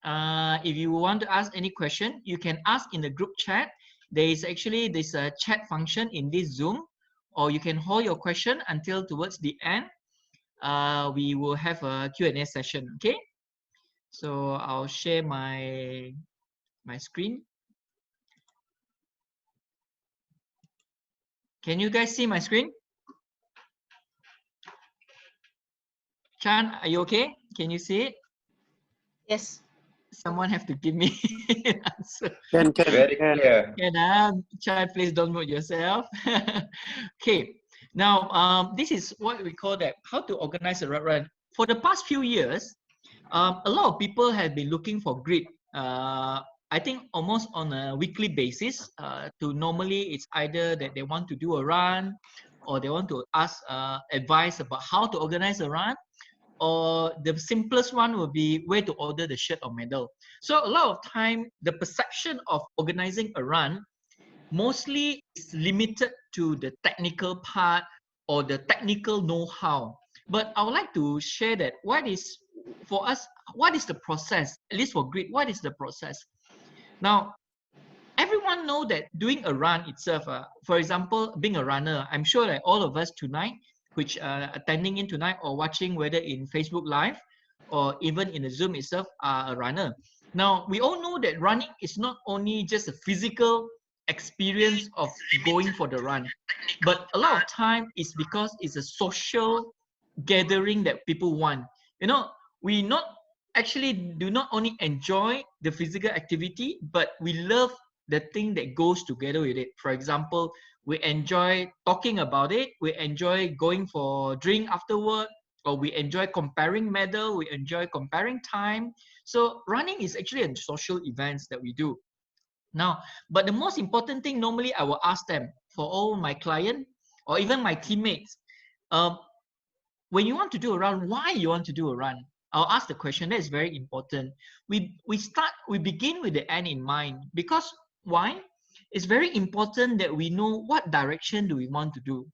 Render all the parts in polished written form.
If you want to ask any question, you can ask in the group chat. There is actually this chat function in this Zoom, or you can hold your question until towards the end. We will have a Q&A session. Okay. So I'll share my screen. Can you guys see my screen? Chan, are you okay? Can you see it? Yes. Someone have to give me an answer. Very clear. Chan, please don't mute yourself. Okay. Now, this is what we call that, how to organize a run. For the past few years, a lot of people have been looking for grid. I think almost on a weekly basis. To normally, it's either that they want to do a run, or they want to ask advice about how to organize a run, or the simplest one will be where to order the shirt or medal. So a lot of time, the perception of organizing a run mostly is limited to the technical part or the technical know-how. But I would like to share that for us, what is the process? At least for grid, what is the process? Now, everyone know that doing a run itself, for example, being a runner, I'm sure that all of us tonight, which are attending in tonight or watching whether in Facebook Live or even in the Zoom itself, are a runner. Now, we all know that running is not only just a physical experience of going for the run, but a lot of time is because it's a social gathering that people want. You know, we not actually do not only enjoy the physical activity, but we love the thing that goes together with it. For example, we enjoy talking about it, we enjoy going for drink afterward, or we enjoy comparing medal, we enjoy comparing time. So running is actually a social events that we do. Now, but the most important thing, normally I will ask them, for all my client or even my teammates, um, when you want to do a run, why you want to do a run? I'll ask the question. That is very important. We begin with the end in mind, because why? It's very important that we know what direction do we want to do.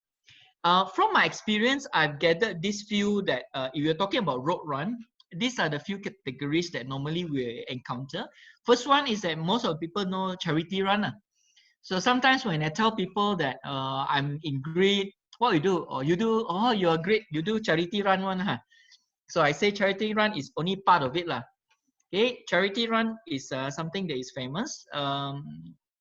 From my experience, I've gathered this few that if you're talking about road run, these are the few categories that normally we encounter. First one is that most of people know charity run. So sometimes when I tell people that I'm in grid, what you do? Or you do, oh, you're great, you do charity run one, huh? So I say charity run is only part of it lah. Okay, charity run is something that is famous.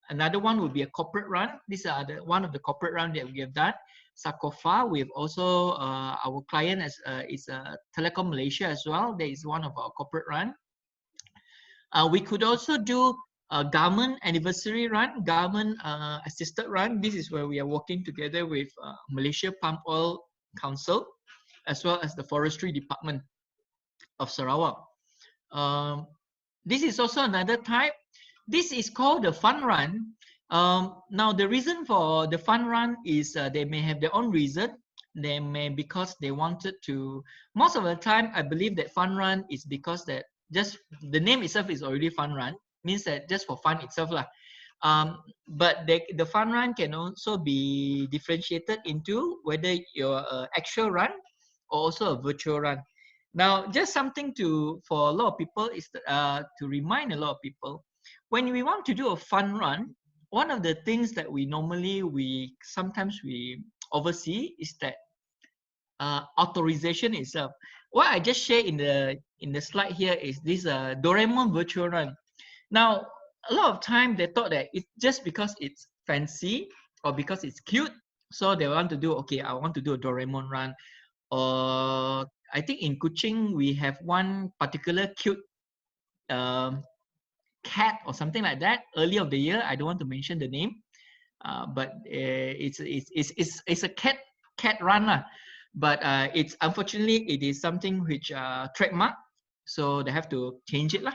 Another one would be a corporate run. These are one of the corporate run that we have done. Sakofa, we've also our client is Telekom Malaysia as well. That is one of our corporate run. We could also do a government anniversary run, government assisted run. This is where we are working together with Malaysia Palm Oil Council, as well as the Forestry Department of Sarawak. This is also another type. This is called the fun run. Now, the reason for the fun run is they may have their own reason. They may because they wanted to. Most of the time, I believe that fun run is because that just the name itself is already fun run, means that just for fun itself lah. But the fun run can also be differentiated into whether you're an actual run or also a virtual run. Now, just something for a lot of people is to remind a lot of people, when we want to do a fun run, one of the things that we sometimes oversee is that authorization itself. What I just shared in the slide here is this Doraemon virtual run. Now, a lot of time they thought that it's just because it's fancy or because it's cute, so they want to do, okay, I want to do a Doraemon run. Or I think in Kuching we have one particular cute cat or something like that. Early of the year, I don't want to mention the name, but it's a cat run. But it's unfortunately it is something which trademark, so they have to change it lah.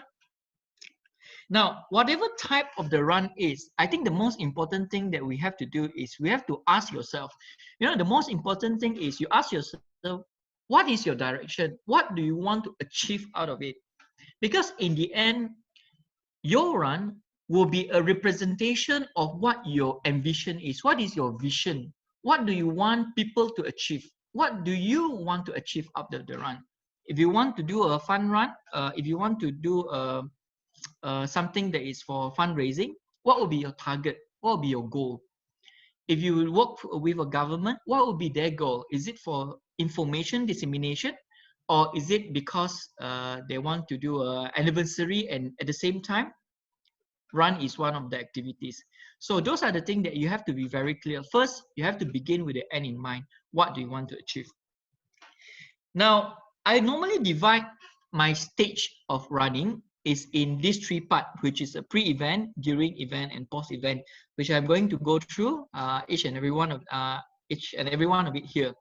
Now, whatever type of the run is, I think the most important thing that we have to do is we have to ask yourself. You know, the most important thing is you ask yourself, what is your direction? What do you want to achieve out of it? Because in the end, your run will be a representation of what your ambition is. What is your vision? What do you want people to achieve? What do you want to achieve out of the run? If you want to do a fun run, if you want to do something that is for fundraising, what would be your target? What would be your goal? If you will work with a government, what would be their goal? Is it for information dissemination, or is it because they want to do an anniversary and at the same time run is one of the activities? So those are the things that you have to be very clear. First, you have to begin with the end in mind. What do you want to achieve? Now, I normally divide my stage of running is in these three parts, which is a pre-event, during event, and post-event, which I'm going to go through each and every one of it here.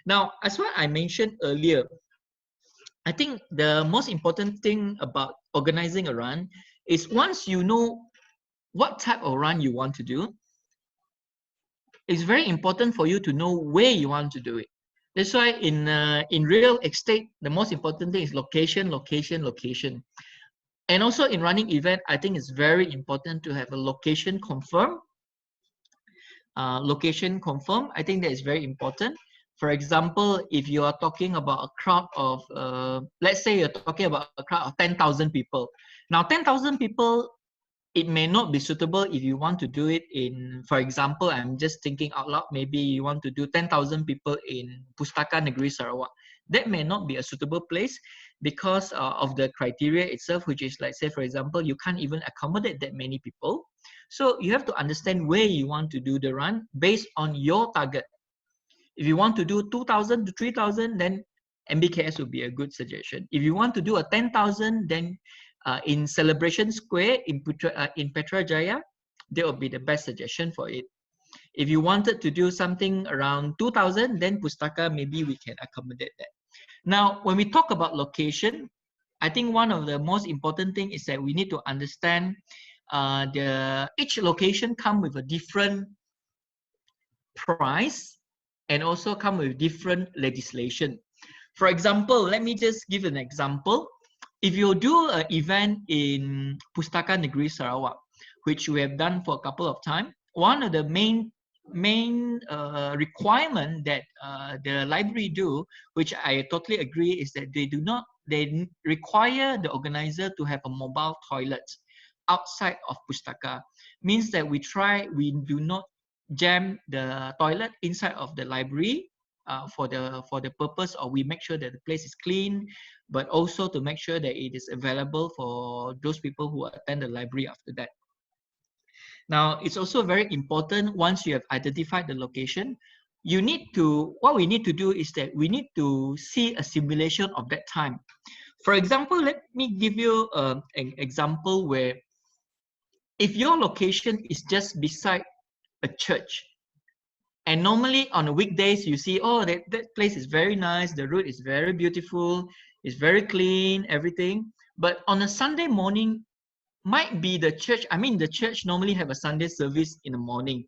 Now, as what I mentioned earlier, I think the most important thing about organizing a run is once you know what type of run you want to do, it's very important for you to know where you want to do it. That's why in real estate, the most important thing is location, location, location. And also in running event, I think it's very important to have a location confirmed. Location confirmed, I think that is very important. For example, if you are talking about a crowd of, let's say you're talking about a crowd of 10,000 people. Now, 10,000 people, it may not be suitable if you want to do it in, for example, I'm just thinking out loud, maybe you want to do 10,000 people in Pustaka Negeri Sarawak. That may not be a suitable place because of the criteria itself, which is like, say, for example, you can't even accommodate that many people. So you have to understand where you want to do the run based on your target. If you want to do 2,000 to 3,000, then MBKS would be a good suggestion. If you want to do a 10,000, then in Celebration Square in Putrajaya, that would be the best suggestion for it. If you wanted to do something around 2,000, then Pustaka, maybe we can accommodate that. Now, when we talk about location, I think one of the most important thing is that we need to understand each location come with a different price and also come with different legislation. For example, let me just give an example. If you do an event in Pustaka Negeri Sarawak, which we have done for a couple of times, one of the main requirement that the library do, which I totally agree, is that they require the organizer to have a mobile toilet outside of Pustaka. Means that we do not jam the toilet inside of the library for the purpose of we make sure that the place is clean, but also to make sure that it is available for those people who attend the library after that. Now, it's also very important once you have identified the location, what we need to do is that we need to see a simulation of that time. For example, let me give you an example where if your location is just beside a church, and normally on the weekdays you see, oh, that place is very nice, the road is very beautiful, it's very clean, everything. But on a Sunday morning, might be the church, the church normally have a Sunday service in the morning.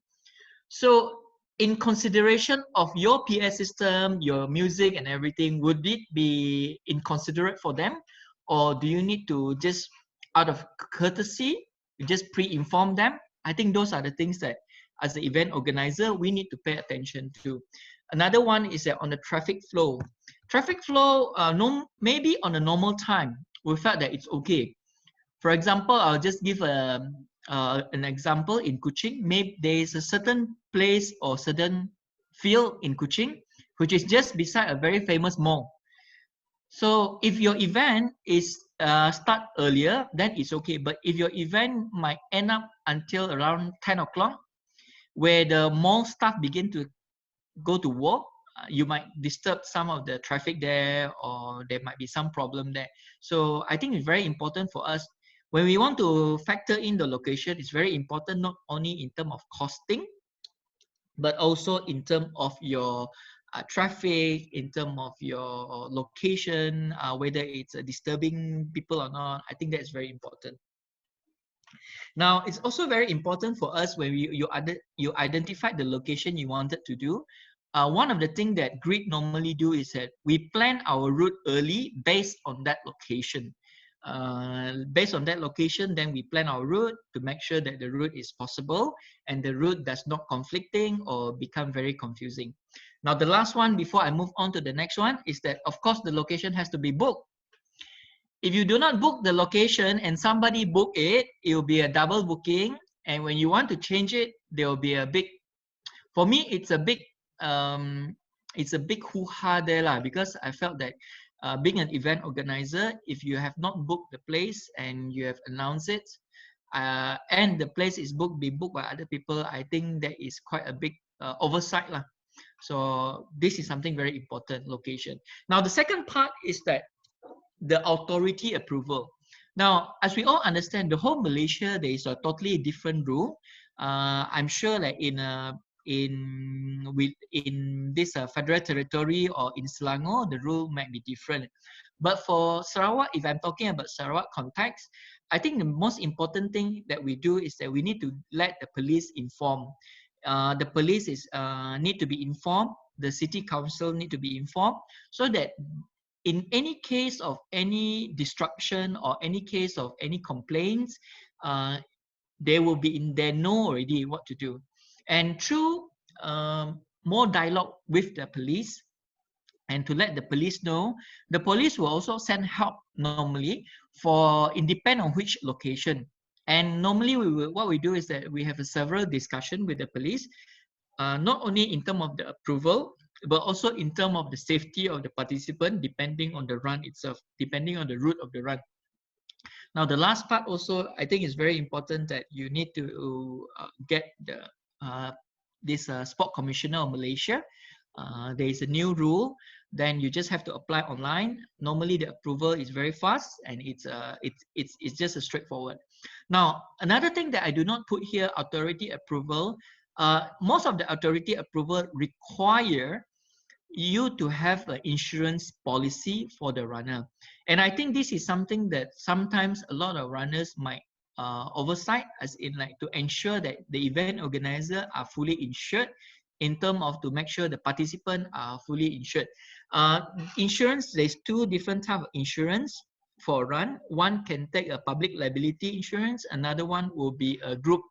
So in consideration of your PA system, your music and everything, would it be inconsiderate for them? Or do you need to just, out of courtesy, just pre-inform them? I think those are the things that as the event organizer, we need to pay attention to. Another one is that on the traffic flow. Traffic flow, maybe on a normal time, we felt that it's okay. For example, I'll just give an example in Kuching. Maybe there is a certain place or certain field in Kuching, which is just beside a very famous mall. So if your event is start earlier, then it's okay. But if your event might end up until around 10 o'clock, where the mall staff begin to go to work, you might disturb some of the traffic there, or there might be some problem there. So I think it's very important for us when we want to factor in the location. It's very important not only in terms of costing, but also in terms of your traffic, in terms of your location, whether it's disturbing people or not. I think that's very important. Now, it's also very important for us when you identify the location you wanted to do. One of the things that Grid normally do is that we plan our route early based on that location. Based on that location, then we plan our route to make sure that the route is possible and the route does not conflicting or become very confusing. Now, the last one before I move on to the next one is that, of course, the location has to be booked. if you do not book the location and somebody book it, it will be a double booking. And when you want to change it, there will be a big, for me, it's a big hoo-ha there lah, because I felt that being an event organizer, if you have not booked the place and you have announced it, and the place is be booked by other people, I think that is quite a big oversight lah. So this is something very important, location. Now the second part is that the authority approval. Now, as we all understand, the whole Malaysia, there is a totally different rule. I'm sure that in this federal territory or in Selangor, the rule might be different. But for Sarawak, if I'm talking about Sarawak context, I think the most important thing that we do is that we need to let the police inform. The police need to be informed. The city council need to be informed, so that in any case of any disruption or any case of any complaints, they will be in, they know already what to do. And through more dialogue with the police, and to let the police know, the police will also send help normally for independent on which location. And normally what we do is that we have a several discussion with the police, not only in terms of the approval, but also in terms of the safety of the participant, depending on the run itself, depending on the route of the run. Now, the last part also, I think is very important, that you need to get the this sport commissioner of Malaysia. There is a new rule. Then you just have to apply online. Normally, the approval is very fast, and it's just a straightforward. Now, another thing that I do not put here, authority approval. Most of the authority approval require you to have an insurance policy for the runner. And I think this is something that sometimes a lot of runners might oversight, as in like to ensure that the event organizer are fully insured, in terms of to make sure the participants are fully insured. Insurance, there's two different types of insurance for a run. One can take a public liability insurance, another one will be a group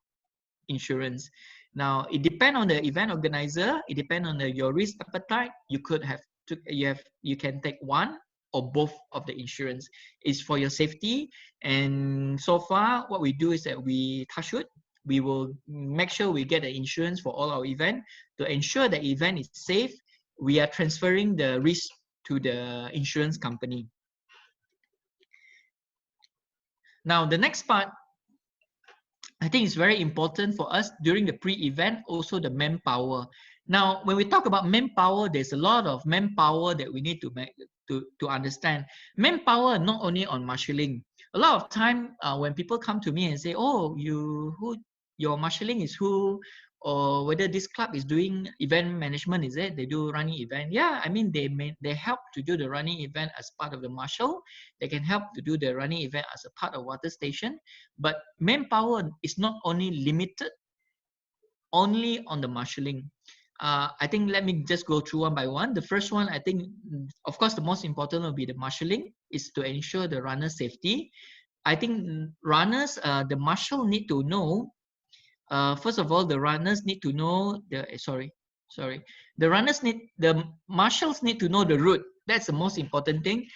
insurance. Now, it depends on the event organizer. It depends on your risk appetite. You could have you can take one or both of the insurance. It's for your safety. And so far, what we do is that we touch wood. We will make sure we get the insurance for all our event to ensure the event is safe. We are transferring the risk to the insurance company. Now, the next part, I think it's very important for us during the pre-event, also the manpower. Now, when we talk about manpower, there's a lot of manpower that we need to make to understand. Manpower not only on marshalling. A lot of time when people come to me and say, "Oh, your marshalling is who?" or whether this club is doing event management, is it? They do running event. Yeah, I mean they help to do the running event as part of the marshal. They can help to do the running event as a part of water station. But manpower is not only limited only on the marshalling. I think let me just go through one by one. The first one, I think, of course, the most important will be the marshalling, is to ensure the runner safety. I think runners, the marshal need to know. First of all, the runners need to know the the marshals need to know the route. That's the most important thing.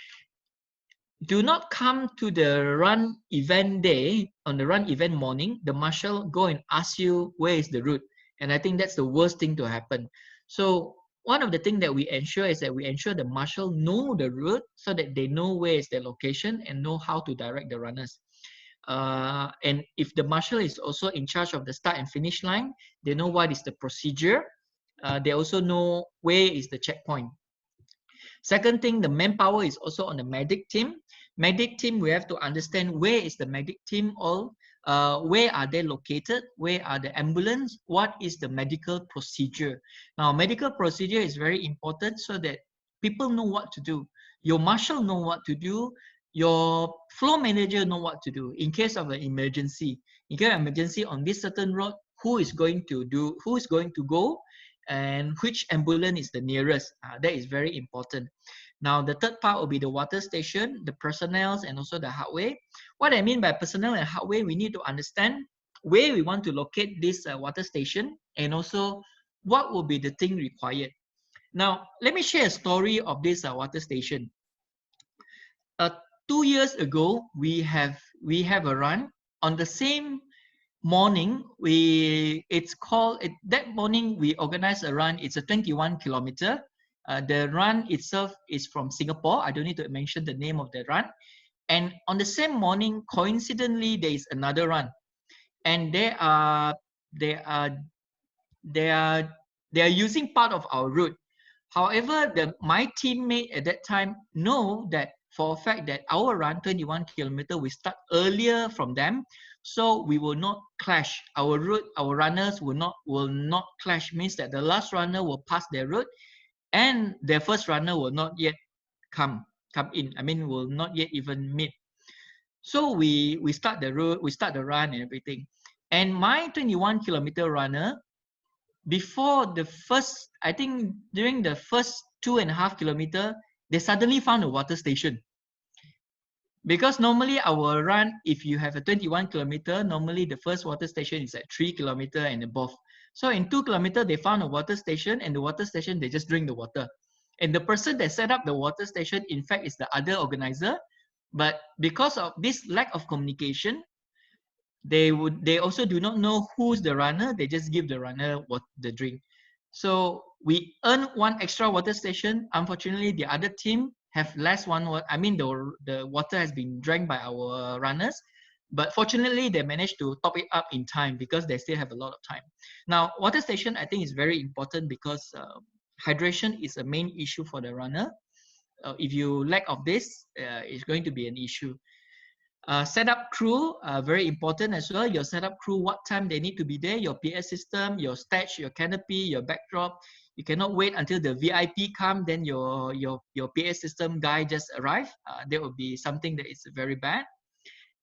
Do not come to the run event day, on the run event morning, the marshal go and ask you where is the route. And I think that's the worst thing to happen. So one of the things that we ensure is that we ensure the marshal know the route, so that they know where is their location and know how to direct the runners. And if the marshal is also in charge of the start and finish line, they know what is the procedure. They also know where is the checkpoint. Second thing, the manpower is also on the medic team. Medic team, we have to understand where is the medic team all, where are they located, where are the ambulance, what is the medical procedure. Now, medical procedure is very important so that people know what to do. Your marshal know what to do. Your floor manager know what to do in case of an emergency. In case of emergency on this certain road, who is going to go, and which ambulance is the nearest. That is very important. Now, the third part will be the water station, the personnel, and also the hardware. What I mean by personnel and hardware, we need to understand where we want to locate this water station, and also what will be the thing required. Now, let me share a story of this water station. 2 years ago, we have a run on the same morning. That morning we organized a run. It's a 21 kilometer. The run itself is from Singapore. I don't need to mention the name of the run. And on the same morning, coincidentally, there is another run, and they are using part of our route. However, my teammate at that time know that for a fact that our run 21 kilometer we start earlier from them, so we will not clash. Our runners will not clash. Means that the last runner will pass their route, and their first runner will not yet come in. I mean, will not yet even meet. So we start the route, we start the run and everything. And my 21 kilometer runner, before the first, I think during the first 2.5 kilometer, they suddenly found a water station. Because normally our run, if you have a 21 kilometer, normally the first water station is at 3 kilometer and above. So in 2 kilometer, they found a water station, and the water station, they just drink the water. And the person that set up the water station, in fact, is the other organizer. But because of this lack of communication, they also do not know who's the runner. They just give the runner the drink. So we earn one extra water station. Unfortunately, the other team have less one. I mean, the water has been drank by our runners, but fortunately, they managed to top it up in time because they still have a lot of time. Now, water station, I think, is very important because hydration is a main issue for the runner. If you lack of this, it's going to be an issue. Setup crew, very important as well. Your setup crew, what time they need to be there, your PS system, your stage, your canopy, your backdrop. You cannot wait until the VIP come, then your PS system guy just arrive. That would be something that is very bad.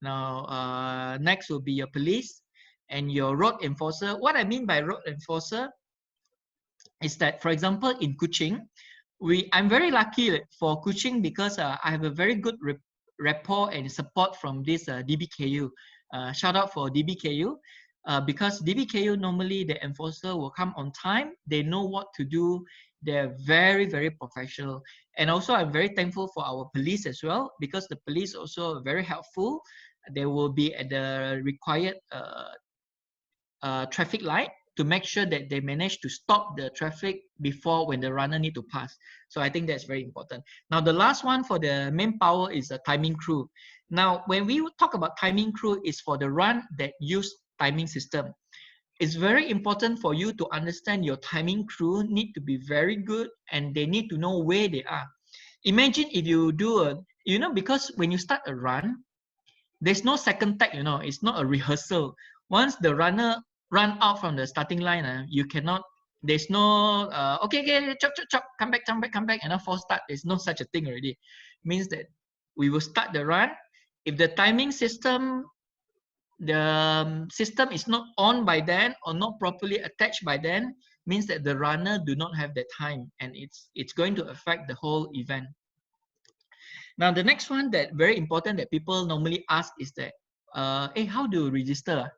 Now, next will be your police and your road enforcer. What I mean by road enforcer is that, for example, in Kuching, I'm very lucky for Kuching because I have a very good rapport and support from this DBKU. Shout out for DBKU because DBKU, normally the enforcer will come on time. They know what to do. They're very, very professional. And also I'm very thankful for our police as well, because the police also are very helpful. They will be at the required traffic light to make sure that they manage to stop the traffic before when the runner need to pass. So I think that's very important. Now, the last one for the manpower is the timing crew. Now, when we talk about timing crew, is for the run that use timing system. It's very important for you to understand your timing crew need to be very good, and they need to know where they are. Imagine if you do because when you start a run, there's no second tag, it's not a rehearsal. Once the runner run out from the starting line, you cannot, there's no, okay, chop, come back, and false start. There's no such a thing already. Means that we will start the run. If the timing system, the system is not on by then or not properly attached by then, means that the runner do not have the time, and it's going to affect the whole event. Now, the next one that very important that people normally ask is that, hey, how do you register?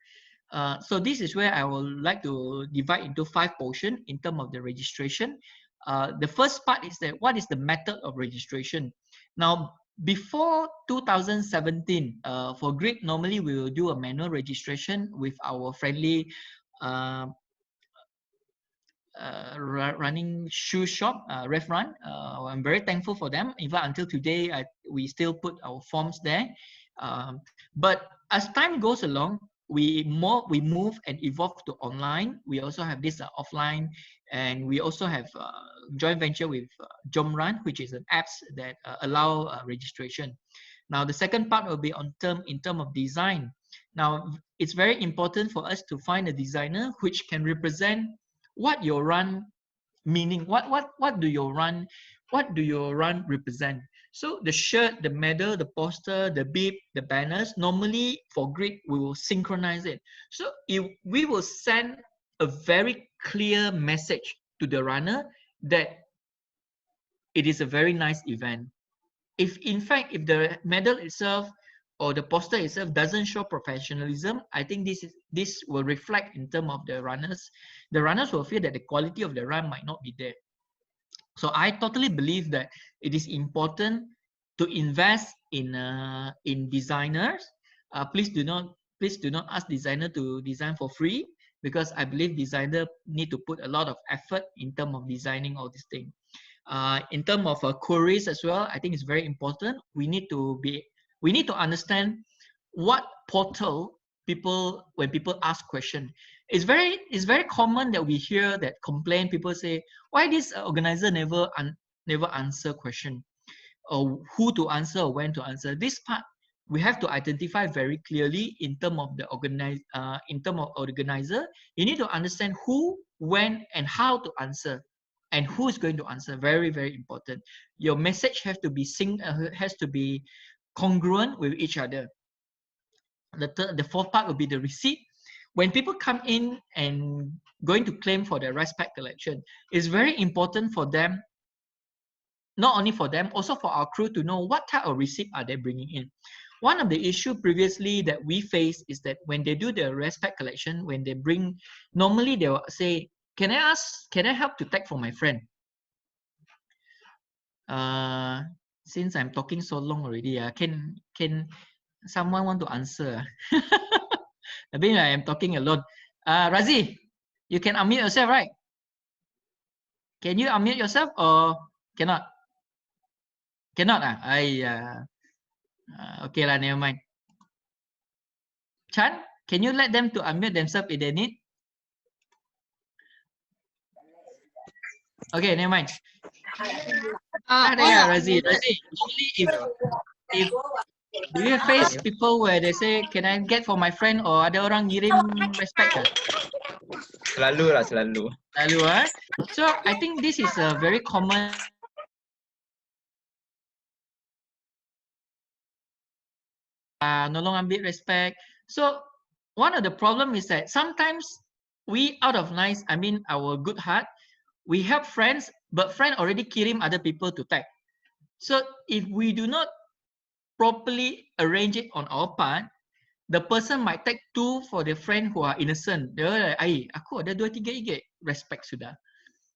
So this is where I would like to divide into 5 portions in terms of the registration. The first part is that what is the method of registration? Now, before 2017, for Grid, normally we will do a manual registration with our friendly running shoe shop, RevRun. I'm very thankful for them. Even until today, we still put our forms there. But as time goes along, we move and evolve to online. We also have this offline, and we also have joint venture with Jomrun, which is an apps that allow registration. Now, the second part will be in terms of design. Now, it's very important for us to find a designer which can represent what your run meaning. What do your run represent? So the shirt, the medal, the poster, the bib, the banners, normally for Grid, we will synchronize it. So if we will send a very clear message to the runner that it is a very nice event. If in fact, if the medal itself or the poster itself doesn't show professionalism, I think this will reflect in terms of the runners. The runners will feel that the quality of the run might not be there. So I totally believe that it is important to invest in designers. Please do not ask designer to design for free, because I believe designer need to put a lot of effort in terms of designing all these things. In terms of queries as well, I think it's very important. We need to understand what portal when people ask question. It's very common that we hear that complain. People say, why this organizer never answer question, or who to answer or when to answer. This part we have to identify very clearly in terms of the organizer. You need to understand who, when, and how to answer, and who is going to answer. Very, very important. Your message has to be congruent with each other. The fourth part will be the receipt. When people come in and going to claim for their rice pack collection, it's very important for them, not only for them, also for our crew, to know what type of receipt are they bringing in. One of the issue previously that we face is that when they do the rice pack collection, when they bring, normally they will say, can I help to tag for my friend? Since I'm talking so long already, can someone want to answer? I mean, I am talking alone. Razi, you can unmute yourself, right? Can you unmute yourself or cannot? Cannot. Okay lah, never mind. Chan, can you let them to unmute themselves if they need? Okay, never mind. Razi, only if do you face people where they say, can I get for my friend, or ada orang ngirim respect? Selalu lah, selalu. So I think this is a very common. Nolong ambil respect. So one of the problem is that sometimes we, out of our good heart, we help friends, but friend already kirim other people to tag. So if we do not properly arrange it on our part, the person might tag two for the friend who are innocent. Dia like, aku ada 2-3 IG, respect sudah.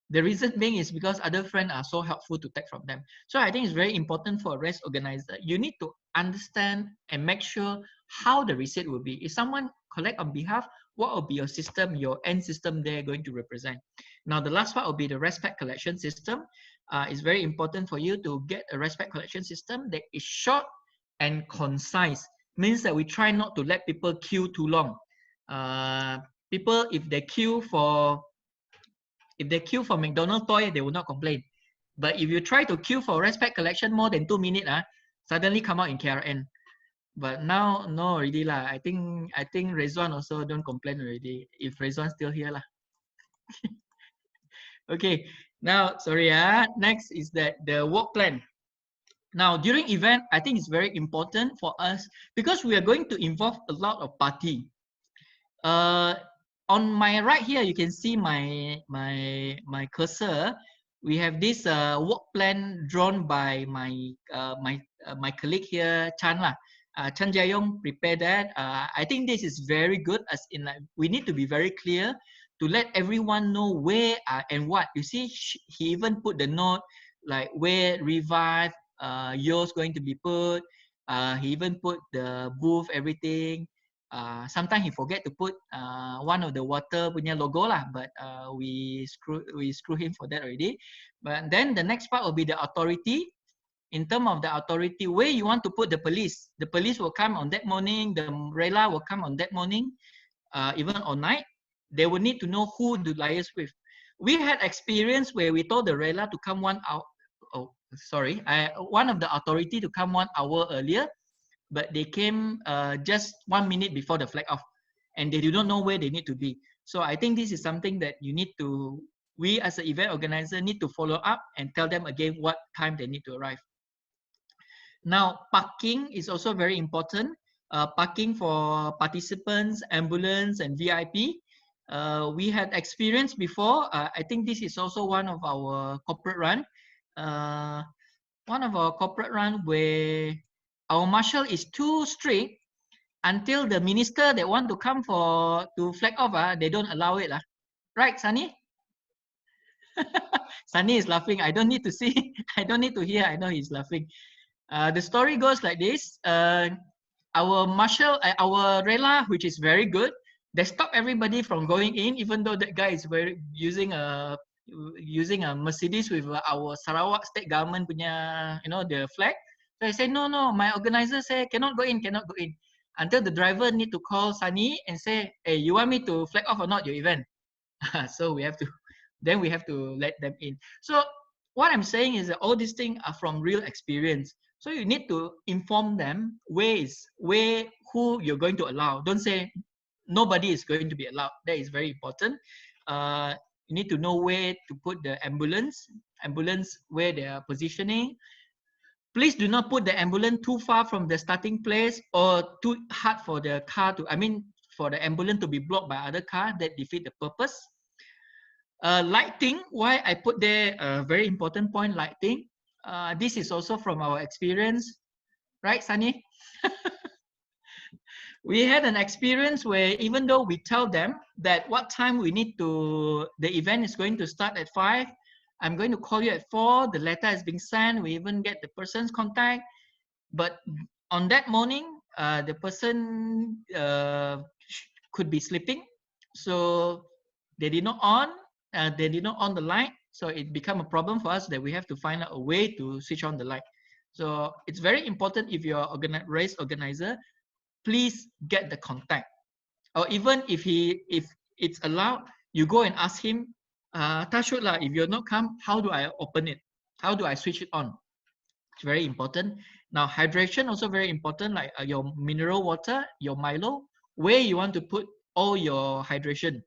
The reason being is because other friends are so helpful to tag from them. So I think it's very important for a race organizer. You need to understand and make sure how the receipt will be. If someone collect on behalf, what will be your system, your end system they're going to represent. Now, the last part will be the respect collection system. It's very important for you to get a respect collection system that is short and concise. Means that we try not to let people queue too long. People, if they queue for McDonald's toy, they will not complain. But if you try to queue for respect collection more than 2 minutes, suddenly come out in KRN. But now, no, already lah. I think Rizwan also don't complain already. If Rizwan still here lah. Okay. Now, sorry. Next is that the work plan. Now, during event, I think it's very important for us because we are going to involve a lot of party. On my right here, you can see my cursor. We have this work plan drawn by my colleague here, Chan lah. Chan Jayong prepared that. I think this is very good, as in like we need to be very clear to let everyone know where and what. You see, he even put the note like where Revive yours going to be put. He even put the booth, everything. Sometimes he forget to put one of the water punya logo lah, but we screw him for that already. But then the next part will be the authority. In terms of the authority, where you want to put the police will come on that morning, the RELA will come on that morning, even on night. They will need to know who to liaise with. We had experience where we told the RELA to come 1 hour. One of the authority to come 1 hour earlier, but they came just 1 minute before the flag off, and they do not know where they need to be. So I think this is something that we as an event organizer need to follow up and tell them again what time they need to arrive. Now, parking is also very important. Parking for participants, ambulance, and VIP. We had experience before. I think this is also one of our corporate run. Where our marshal is too strict until the minister that want to come to flag off, they don't allow it. Right, Sunny? Sunny is laughing. I don't need to see. I don't need to hear. I know he's laughing. The story goes like this. Our marshal, our Rela, which is very good, they stop everybody from going in, even though that guy is using a Mercedes with our Sarawak state government punya, the flag. So I say, no, my organizer say cannot go in, cannot go in. Until the driver need to call Sunny and say, hey, you want me to flag off or not your event? So we have to let them in. So what I'm saying is that all these things are from real experience. So you need to inform them who you're going to allow. Don't say nobody is going to be allowed. That is very important. You need to know where to put the ambulance where they are positioning. Please do not put the ambulance too far from the starting place or too hard for the car for the ambulance to be blocked by other car. That defeat the purpose. Lighting, why I put there a very important point, lighting. This is also from our experience, right, Sunny? We had an experience where even though we tell them that what time the event is going to start at 5, I'm going to call you at 4, the letter is being sent, we even get the person's contact. But on that morning, the person could be sleeping. So they did not on the light. So it became a problem for us that we have to find out a way to switch on the light. So it's very important if you're race organizer, please get the contact. Or even if it's allowed, you go and ask him, Tashut lah, if you're not come, how do I open it? How do I switch it on? It's very important. Now, hydration also very important, like your mineral water, your Milo, where you want to put all your hydration.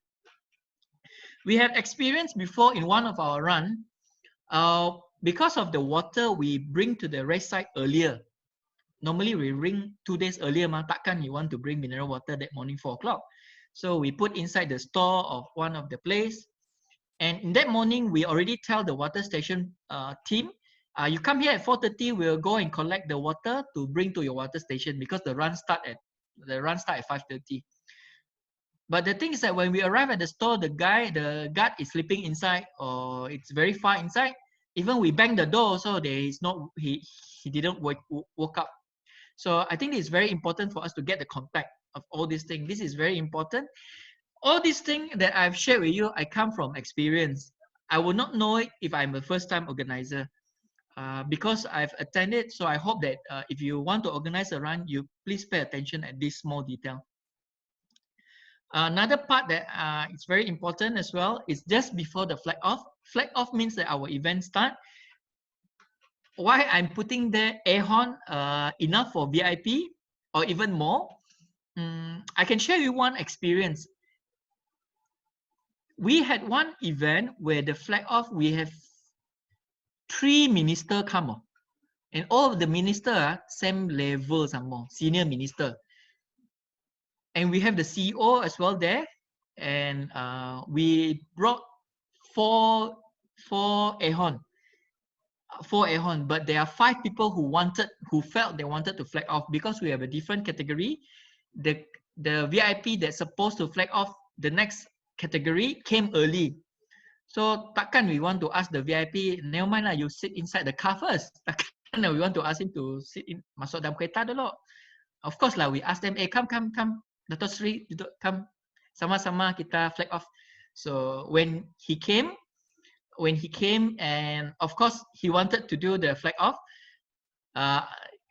We had experience before in one of our run, because of the water we bring to the race site earlier. Normally we bring 2 days earlier, takkan you want to bring mineral water that morning 4 o'clock. So we put inside the store of one of the place. And in that morning, we already tell the water station team, you come here at 4:30, we'll go and collect the water to bring to your water station because the run start at 5:30. But the thing is that when we arrive at the store, the guard is sleeping inside, or it's very far inside. Even we bang the door, so he didn't woke up. So I think it's very important for us to get the contact of all these things. This is very important. All these things that I've shared with you, I come from experience. I will not know it if I'm a first-time organizer. Because I've attended, so I hope that if you want to organize a run, you please pay attention at this small detail. Another part that is very important as well is just before the flag off. Flag off means that our event start. Why I'm putting there air horn enough for VIP or even more? I can share you one experience. We had one event where the flag off, we have 3 ministers come, and all of the minister same level, some more senior minister, and we have the CEO as well there, and we brought 4 air horn, but there are 5 people who felt they wanted to flag off because we have a different category. The VIP that's supposed to flag off the next category came early. So takkan we want to ask the VIP, never mind lah, you sit inside the car first. Takkan we want to ask him to sit in, masuk dalam kereta dulu. Of course lah, we ask them, come, Dato' Sri, come, sama-sama kita flag off. So when he came, and of course he wanted to do the flag off.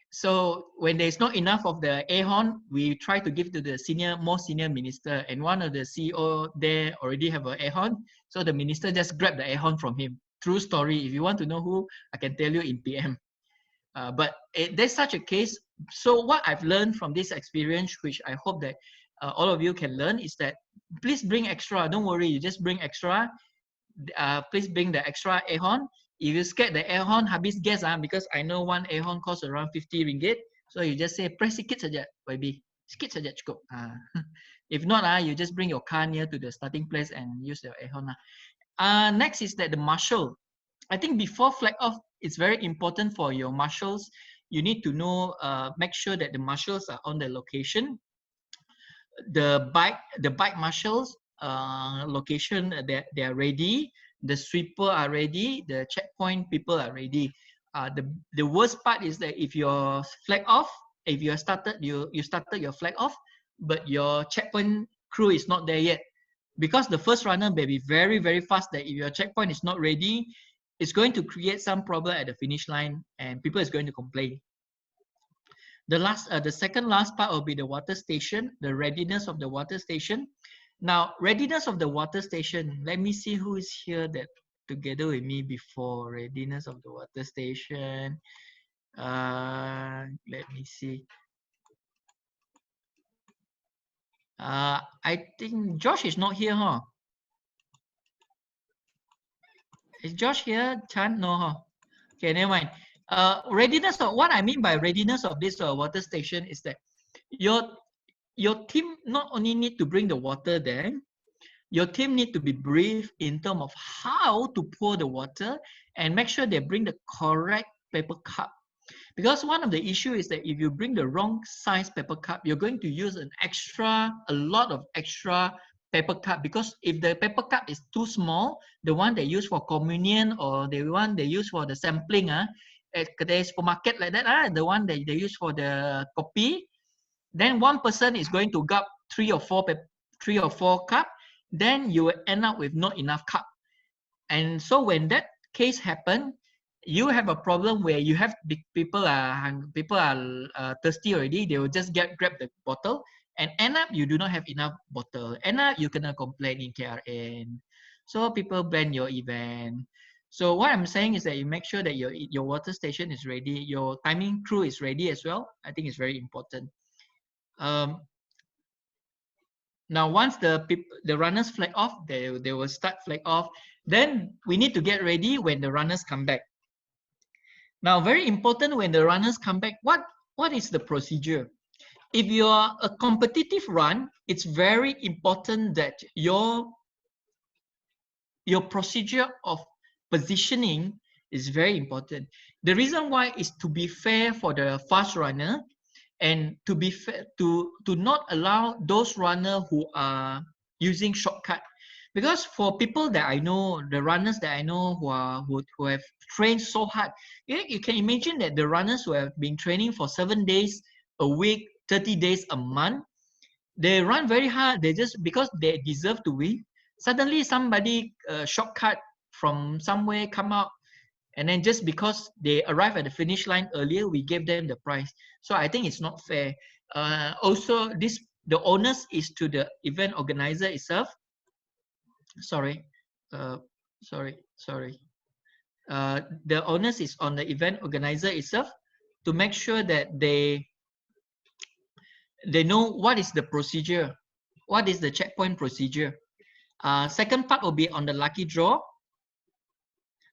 So when there's not enough of the air horn, we try to give to the more senior minister, and one of the CEO there already have an air horn. So the minister just grabbed the air horn from him. True story. If you want to know who, I can tell you in PM. But there's such a case. So what I've learned from this experience, which I hope that all of you can learn, is that please bring extra. Don't worry, you just bring extra. Please bring the extra air horn. If you scared the air horn habis gas, because I know one air horn costs around 50 ringgit. So you just say, press sikit saja, baby. Sikit saja cukup. If not, you just bring your car near to the starting place and use the air horn. Next is that the marshal. I think before flag off, it's very important for your marshals. You need to know, make sure that the marshals are on the location. The bike marshals location, they are ready. The sweeper are ready. The checkpoint people are ready. the worst part is that if your flag off, if you started your flag off, but your checkpoint crew is not there yet, because the first runner may be very, very fast, that if your checkpoint is not ready, it's going to create some problem at the finish line and people is going to complain. The second last part will be the water station, the readiness of the water station. Now, readiness of the water station, let me see who is here that together with me before. Readiness of the water station. Let me see. I think Josh is not here, huh? Is Josh here? Chan? No, huh? Okay, never mind. Readiness of what I mean by readiness of this water station is that your team not only need to bring the water there, your team need to be briefed in terms of how to pour the water and make sure they bring the correct paper cup. Because one of the issue is that if you bring the wrong size paper cup, you're going to use a lot of extra paper cup, because if the paper cup is too small, the one they use for communion or the one they use for the sampling, at kedai supermarket like that, the one that they use for the kopi, then one person is going to gulp three or four cup, then you will end up with not enough cup. And so when that case happen, you have a problem where you have people are thirsty already. They will just grab the bottle, and end up you do not have enough bottle. End up you cannot complain in KRN. So people ban your event. So what I'm saying is that you make sure that your water station is ready, your timing crew is ready as well. I think it's very important. Now, once the runners flag off, they will start flag off. Then we need to get ready when the runners come back. Now, very important, when the runners come back, what is the procedure? If you are a competitive run, it's very important that your procedure of positioning is very important. The reason why is to be fair for the fast runner, and to be fair, to not allow those runners who are using shortcut. Because for people that I know, the runners that I know who have trained so hard, you can imagine that the runners who have been training for 7 days a week, 30 days a month, they run very hard. They just, because they deserve to win, suddenly somebody shortcut from somewhere come out, and then just because they arrive at the finish line earlier, we gave them the prize. So I think it's not fair. Also, the onus is to the event organizer itself. The onus is on the event organizer itself to make sure that they know what is the procedure, what is the checkpoint procedure. Second part will be on the lucky draw.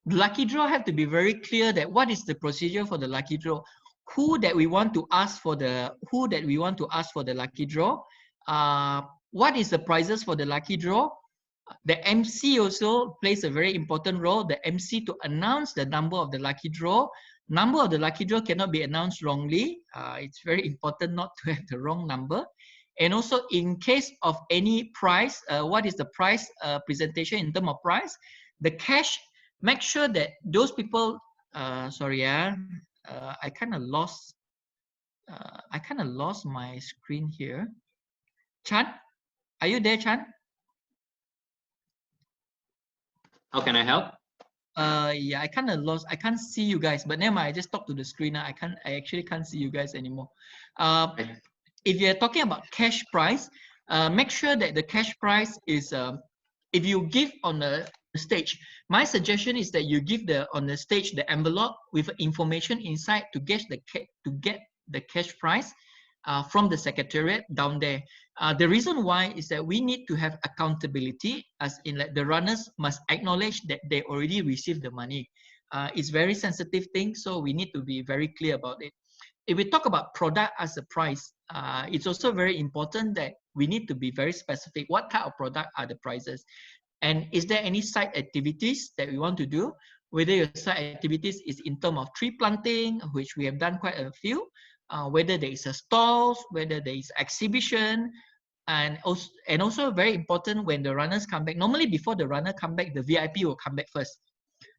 The lucky draw have to be very clear that what is the procedure for the lucky draw, who that we want to ask for the lucky draw, what is the prizes for the lucky draw. The MC also plays a very important role. The MC to announce the number of the lucky draw. Number of the lucky draw cannot be announced wrongly. It's very important not to have the wrong number. And also, in case of any prize, what is the prize presentation in terms of prize? The cash. Make sure that those people. I kind of lost. I kind of lost my screen here. Chan, are you there, Chan? How can I help? Yeah, I kind of lost. I can't see you guys, but never mind. I just talk to the screen now. I actually can't see you guys anymore. If you're talking about cash prize, make sure that the cash prize is. If you give on the stage, my suggestion is that you give on the stage the envelope with information inside to get the cash prize from the secretariat down there. The reason why is that we need to have accountability, as in like the runners must acknowledge that they already received the money. It's very sensitive thing, so we need to be very clear about it. If we talk about product as a price, it's also very important that we need to be very specific. What type of product are the prices? And is there any side activities that we want to do? Whether your side activities is in terms of tree planting, which we have done quite a few, whether there is a stalls, whether there is exhibition, and also very important when the runners come back. Normally before the runner come back, the VIP will come back first.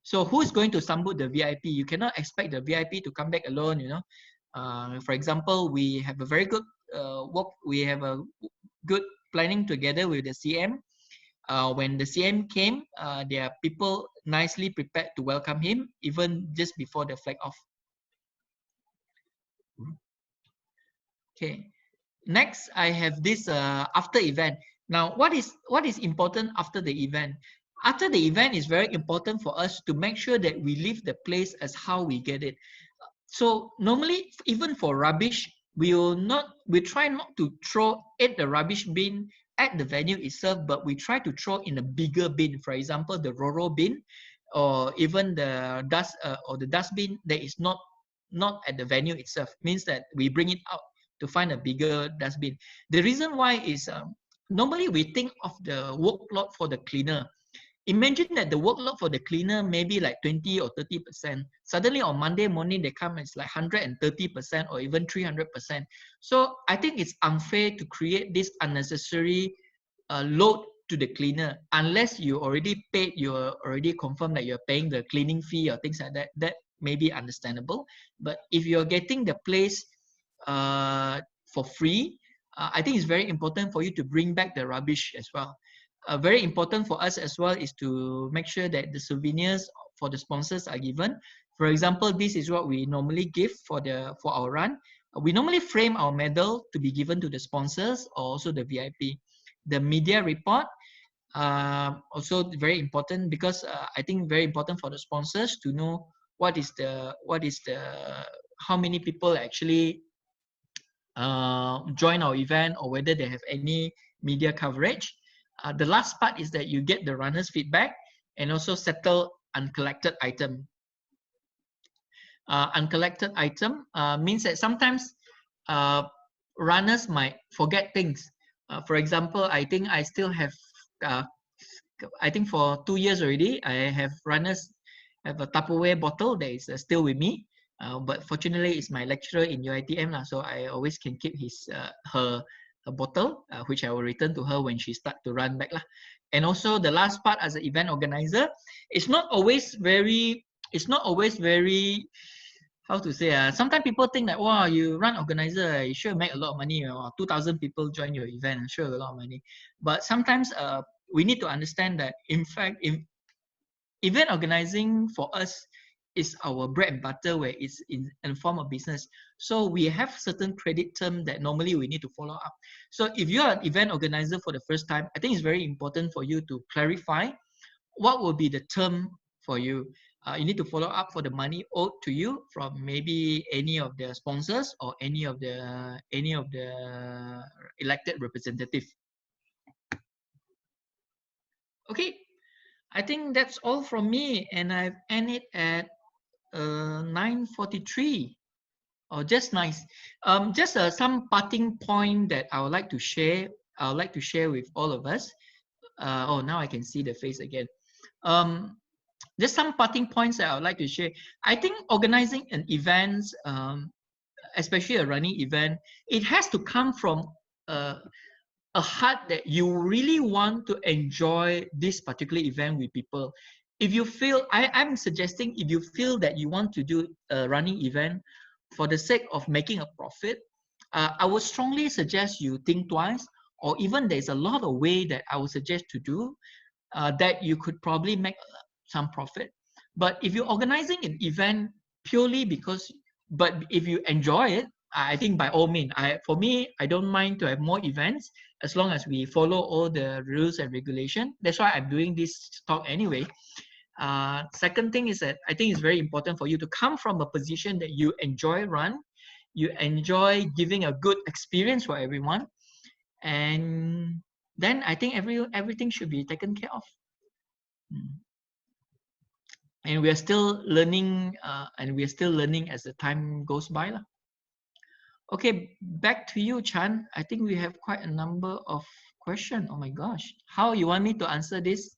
So who's going to sambut the VIP? You cannot expect the VIP to come back alone, you know. For example, we have a very good we have a good planning together with the CM. When the CM came, there are people nicely prepared to welcome him, even just before the flag off. Okay. Next, I have this after event. Now, what is important after the event? After the event, is very important for us to make sure that we leave the place as how we get it. So normally, even for rubbish, we try not to throw at the rubbish bin at the venue itself, but we try to throw in a bigger bin. For example, the Roro bin, or even the dustbin that is not at the venue itself. Means that we bring it out to find a bigger dustbin. The reason why is normally we think of the workload for the cleaner. Imagine that the workload for the cleaner maybe like 20 or 30%. Suddenly on Monday morning, they come, it's like 130% or even 300%. So I think it's unfair to create this unnecessary load to the cleaner unless you already paid, you're already confirmed that you're paying the cleaning fee or things like that. That may be understandable. But if you're getting the place for free, I think it's very important for you to bring back the rubbish as well. Very important for us as well is to make sure that the souvenirs for the sponsors are given. For example, this is what we normally give for our run. We normally frame our medal to be given to the sponsors or also the VIP. The media report also very important because I think very important for the sponsors to know what is the how many people actually join our event or whether they have any media coverage. The last part is that you get the runner's feedback and also settle uncollected item. Uncollected item means that sometimes runners might forget things. For example, I think I still have, I think for 2 years already, I have runners have a Tupperware bottle that is still with me. But fortunately, it's my lecturer in UiTM, so I always can keep her bottle, which I will return to her when she start to run back. And also the last part as an event organizer, it's not always very, how to say, sometimes people think that, wow, you run organizer, you sure make a lot of money, or 2,000 people join your event, sure a lot of money. But sometimes we need to understand that, in fact, event organizing for us is our bread and butter, where it's in a form of business. So we have certain credit term that normally we need to follow up. So if you're an event organizer for the first time, I think it's very important for you to clarify what will be the term for you. You need to follow up for the money owed to you from maybe any of the sponsors or any of the elected representative. Okay, I think that's all from me, and I've ended at 9:43. Oh, just nice. Just some parting point that I would like to share. I would like to share with all of us. Oh, now I can see the face again. Just some parting points that I would like to share. I think organizing an event, especially a running event, it has to come from a heart that you really want to enjoy this particular event with people. If you feel, I'm suggesting, if you feel that you want to do a running event for the sake of making a profit, I would strongly suggest you think twice, or even there's a lot of way that I would suggest to do that you could probably make some profit. But if you're organizing an event purely because, but if you enjoy it, I think by all means, for me, I don't mind to have more events as long as we follow all the rules and regulation. That's why I'm doing this talk anyway. Second thing is that I think it's very important for you to come from a position that you enjoy run, you enjoy giving a good experience for everyone, and then I think everything should be taken care of. And we are still learning, as the time goes by. Okay, back to you, Chan. I think we have quite a number of questions. Oh my gosh, how you want me to answer this?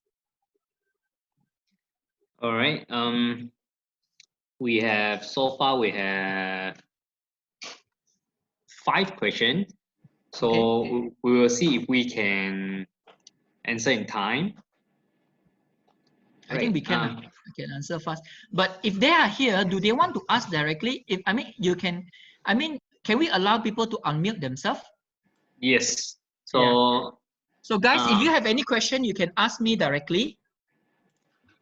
All right. We have 5 questions. So okay, we will see if we can answer in time. I think we can. I can answer fast. But if they are here, do they want to ask directly? If I mean, you can. I mean, can we allow people to unmute themselves? Yes. So, Yeah. So guys, if you uh, have any question, you can ask me directly.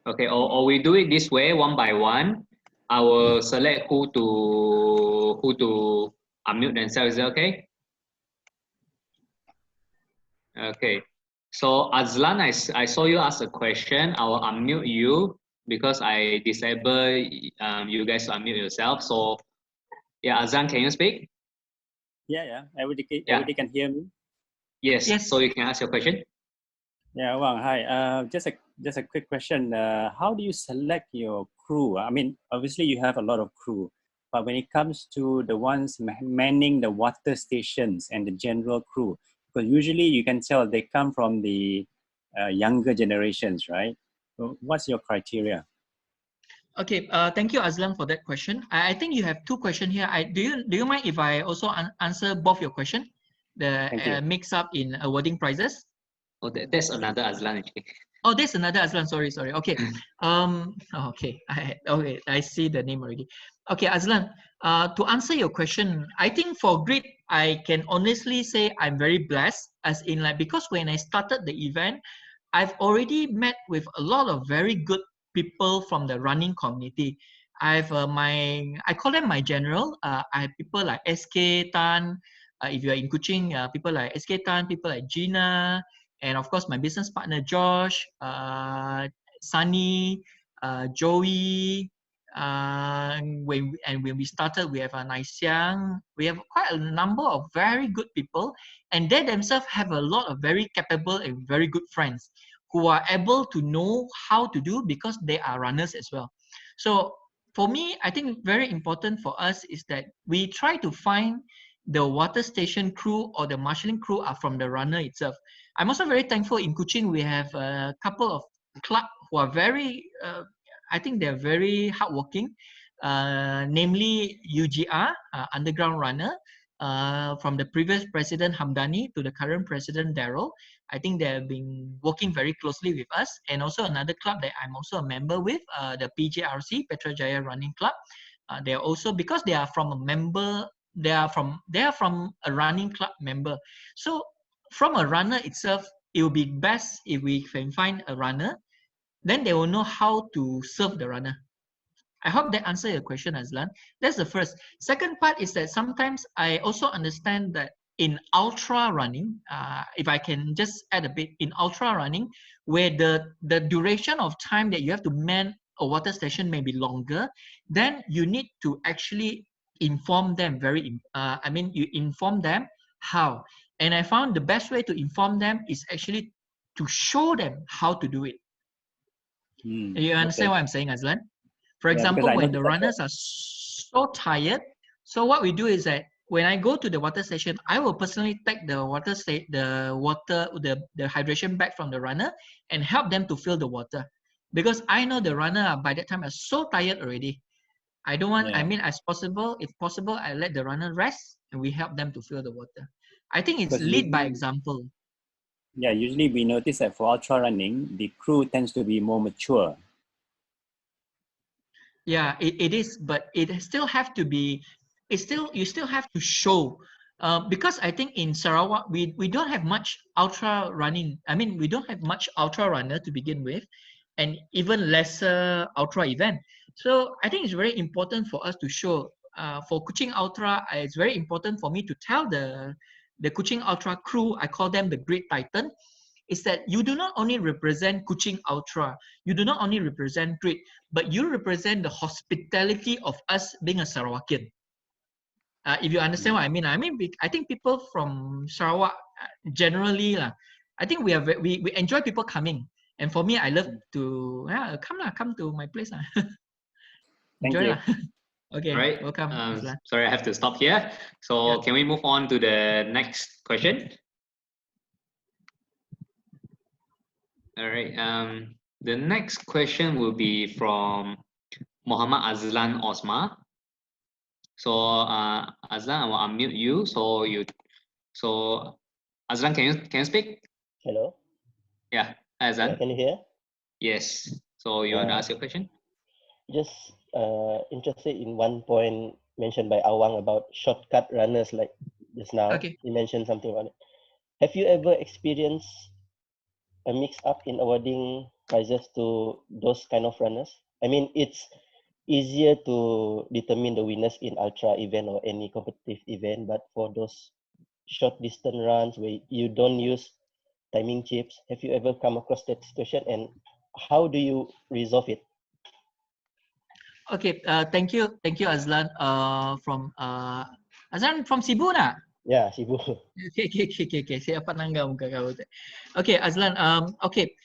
okay, or we do it this way, one by one. I will select who to unmute themselves. Is that okay? Okay. So Azlan, I saw you ask a question. I will unmute you because I disable you guys to unmute yourself. So yeah, Azlan, can you speak? Yeah. Everybody Yeah. can hear me. Yes. Yes. So you can ask your question. Yeah, well, hi. Just a quick question. How do you select your crew? I mean, obviously you have a lot of crew, but when it comes to the ones manning the water stations and the general crew, because usually you can tell they come from the younger generations, right? So what's your criteria? Okay. Thank you, Azlan, for that question. I think you have two questions here. Do you mind if I also answer both your question? The Thank you. mix up in awarding prizes. Oh, that's another Azlan actually. Oh, there's another Azlan. Sorry. Okay. Okay. I see the name already. Okay, Azlan. To answer your question, I think for grid, I can honestly say I'm very blessed. As in, like, because when I started the event, I've already met with a lot of very good people from the running community. I call them my general. I have people like SK Tan. If you are in Kuching, people like SK Tan, people like Gina, and of course my business partner Josh, Sunny, Joey. When we started, we have a Naisiang. We have quite a number of very good people, and they themselves have a lot of very capable and very good friends who are able to know how to do because they are runners as well. So for me, I think very important for us is that we try to find the water station crew or the marshalling crew are from the runner itself. I'm also very thankful in Kuching we have a couple of club who are very, I think they're very hardworking, namely UGR, Underground Runner, from the previous president Hamdani to the current president Daryl. I think they have been working very closely with us, and also another club that I'm also a member with, the PJRC Petrajaya Running Club. They are also, because they are from a member, they are from a running club member. So from a runner itself, it will be best if we can find a runner. Then they will know how to serve the runner. I hope that answer your question, Azlan. That's the first. Second part is that sometimes I also understand that in ultra running, if I can just add a bit, in ultra running, where the duration of time that you have to man a water station may be longer, then you need to actually inform them you inform them how. And I found the best way to inform them is actually to show them how to do it. You understand Okay. what I'm saying, Azlan? For Yeah, because example, I when the noticed that. runners are so tired, so what we do is that when I go to the water station, I will personally take the the hydration bag from the runner and help them to fill the water, because I know the runner by that time are so tired already. I don't want. I Yeah, mean, as possible, if possible, I let the runner rest and we help them to fill the water. I think it's because lead by example. usually we notice that for ultra running, the crew tends to be more mature. Yeah, it is, but it still have to be. You still have to show, because I think in Sarawak we don't have much ultra running. I mean, we don't have much ultra runner to begin with, and even lesser ultra event. So I think it's very important for us to show. For Kuching Ultra, it's very important for me to tell the Kuching Ultra crew. I call them the Great Titan, is that you do not only represent Kuching Ultra, you do not only represent Grid, but you represent the hospitality of us being a Sarawakian. If you understand what I mean, I think people from Sarawak generally, I think we enjoy people coming. And for me, I love to come to my place. Thank Enjoy you. lah. Okay, All right. welcome, Azlan. Sorry, I have to stop here. So can we move on to the next question? All right. The next question will be from Muhammad Azlan Osma. So Azlan, I will unmute you. So Azlan, can you speak? Hello. Yeah, Azlan. Can you hear? Yes. So you want to ask your question? Just interested in one point mentioned by Awang about shortcut runners, like just now. Okay. You mentioned something about it. Have you ever experienced a mix-up in awarding prizes to those kind of runners? I mean, it's easier to determine the winners in ultra event or any competitive event, but for those short distance runs where you don't use timing chips, have you ever come across that situation, and how do you resolve it? Okay. Thank you, Azlan. Azlan from Cebu na. Yeah, Sibu. Okay. Saya dapat nanggap muka kau. Okay, Azlan. Okay.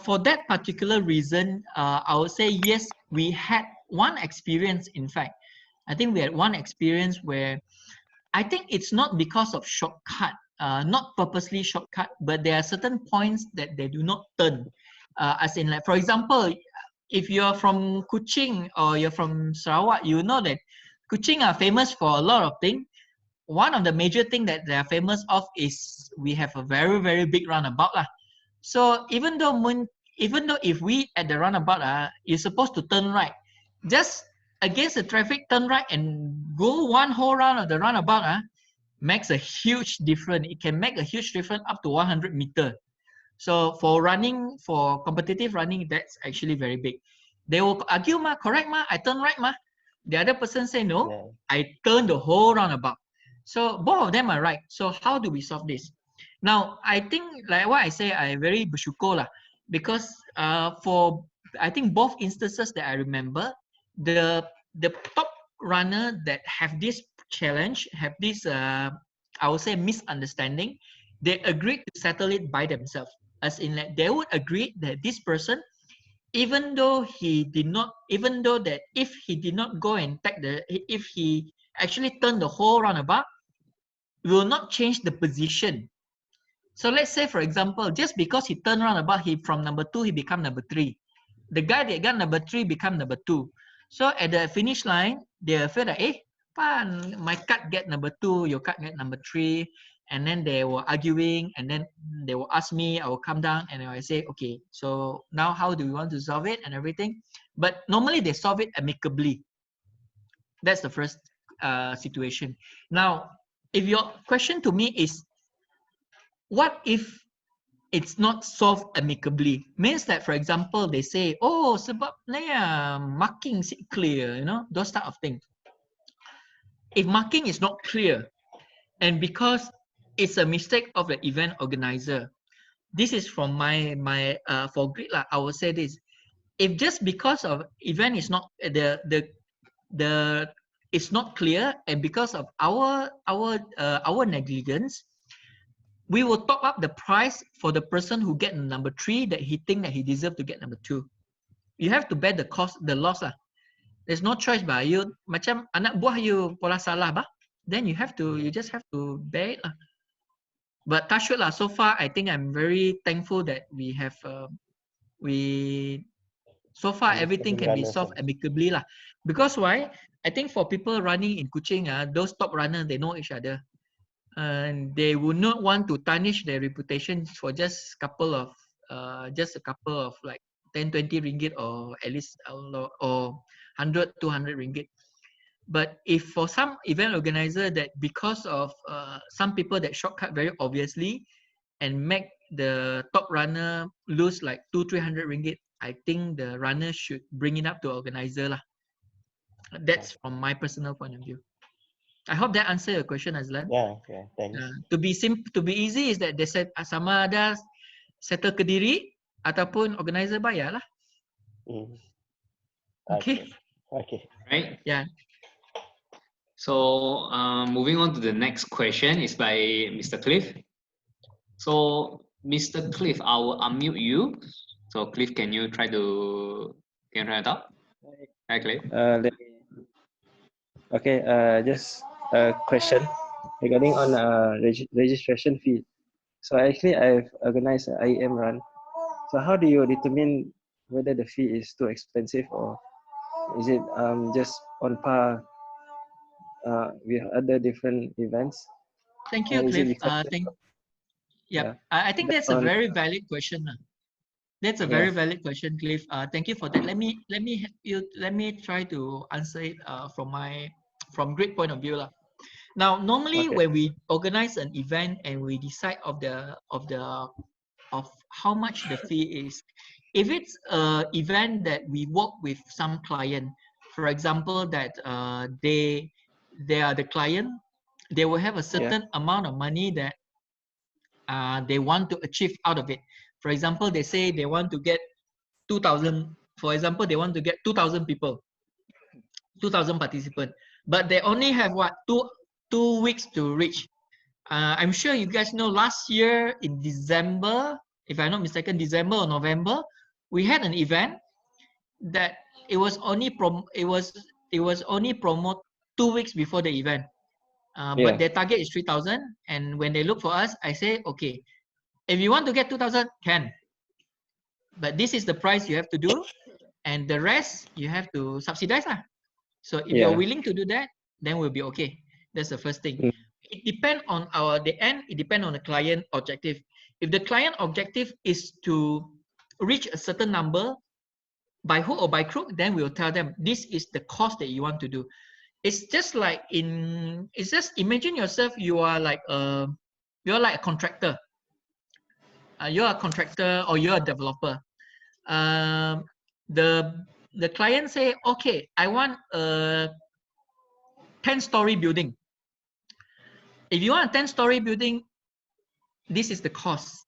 For that particular reason, I would say yes. We had one experience. In fact, I think we had one experience where I think it's not because of shortcut, not purposely shortcut, but there are certain points that they do not turn. As in, like for example, if you're from Kuching or you're from Sarawak, you know that Kuching are famous for a lot of things. One of the major thing that they are famous of is we have a very, very big roundabout lah. So even though if we at the roundabout you're supposed to turn right, just against the traffic, turn right and go one whole round of the roundabout makes a huge difference. It can make a huge difference up to 100 meter. So for running, for competitive running, that's actually very big. They will argue, correct, I turn right, The other person say, no, Yeah. I turn the whole roundabout. So both of them are right. So how do we solve this? Now, I think like what I say, I very bersyukur lah, because for I think both instances that I remember, the top runner that have this challenge, have this I would say misunderstanding, they agreed to settle it by themselves. As in, like, they would agree that this person, even though that if he did not go and if he actually turned the whole roundabout, will not change the position. So let's say, for example, just because he turned roundabout, he from number 2, he become number 3. The guy that got number 3 become number 2. So at the finish line, they feel that, pan, my cut get number 2, your cut get number 3. And then they were arguing, and then they will ask me, I will come down and I will say, okay, so now how do we want to solve it and everything? But normally they solve it amicably. That's the first situation. Now, if your question to me is, what if it's not solved amicably? Means that, for example, they say, oh, sebab marking is clear, those type of things. If marking is not clear, and because it's a mistake of the event organizer, this is from my for grid lah, I will say this: if just because of event is not it's not clear, and because of our negligence, we will top up the price for the person who get number 3 that he think that he deserve to get number 2. You have to bear the loss lah. There's no choice bah. You macam anak buah you pola salah bah, then you just have to bear it lah. But touch wood lah, so far I think I'm very thankful that we have so far everything can be solved amicably lah. Because why? I think for people running in Kuching, those top runners, they know each other, and they would not want to tarnish their reputation for just a couple of like 10-20 ringgit, or at least or 100-200 ringgit. But if for some event organizer that because of some people that shortcut very obviously and make the top runner lose like 200-300 ringgit, I think the runner should bring it up to organizer lah. That's from my personal point of view. I hope that answer your question, Azlan. Yeah, thanks. To be easy is that they said sama ada settle Kediri ataupun organizer bayar lah. Okay. Right. Yeah. So moving on to the next question is by Mr. Cliff. So Mr. Cliff, I will unmute you. So Cliff, can you try to talk? Hi, Cliff. Okay, just a question regarding on registration fee. So actually I've organized an IEM run. So how do you determine whether the fee is too expensive, or is it just on par with other different events? Thank you, Cliff. I think that's a very valid question. That's a Yeah. very valid question, Cliff. Thank you for that. Let me try to answer it from great point of view lah. Now, normally Okay. when we organize an event and we decide of how much the fee is, if it's an event that we work with some client, for example, that they are the client, they will have a certain amount of money that they want to achieve out of it. For example, they say they want to get 2,000. For example, they want to get 2,000 people, 2,000 participants, but they only have what, two weeks to reach. I'm sure you guys know last year in December, if I'm not mistaken, December or November, we had an event that it was only promote 2 weeks before the event. But their target is 3,000, and when they look for us, I say, okay, if you want to get 2,000, can, but this is the price you have to do, and the rest you have to subsidize lah. So if you're willing to do that, then we'll be okay. That's the first thing. It depends on it depends on the client objective. If the client objective is to reach a certain number by hook or by crook, then we'll tell them this is the cost that you want to do. It's just imagine yourself, you're like a contractor. You're a contractor or you're a developer. The client say, okay, I want a 10-story building. If you want a 10-story building, this is the cost.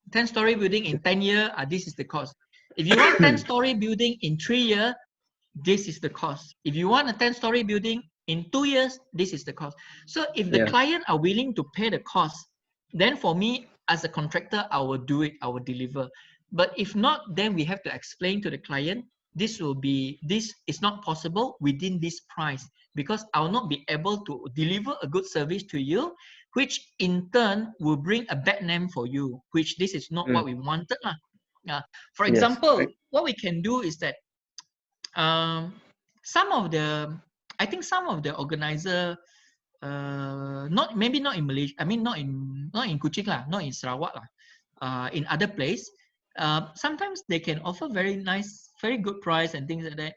10-story building in 10 years, this is the cost. If you want 10-story building in 3 years, this is the cost. If you want a 10-story building in 2 years, this is the cost. So if the client are willing to pay the cost, then for me as a contractor, I will do it, I will deliver. But if not, then we have to explain to the client, this is not possible within this price, because I will not be able to deliver a good service to you, which in turn will bring a bad name for you, which this is not what we wanted lah. For example, what we can do is that some of the organizer, maybe not in Malaysia, I mean not in Kuching lah, not in Sarawak lah, in other place, sometimes they can offer very nice, very good price and things like that,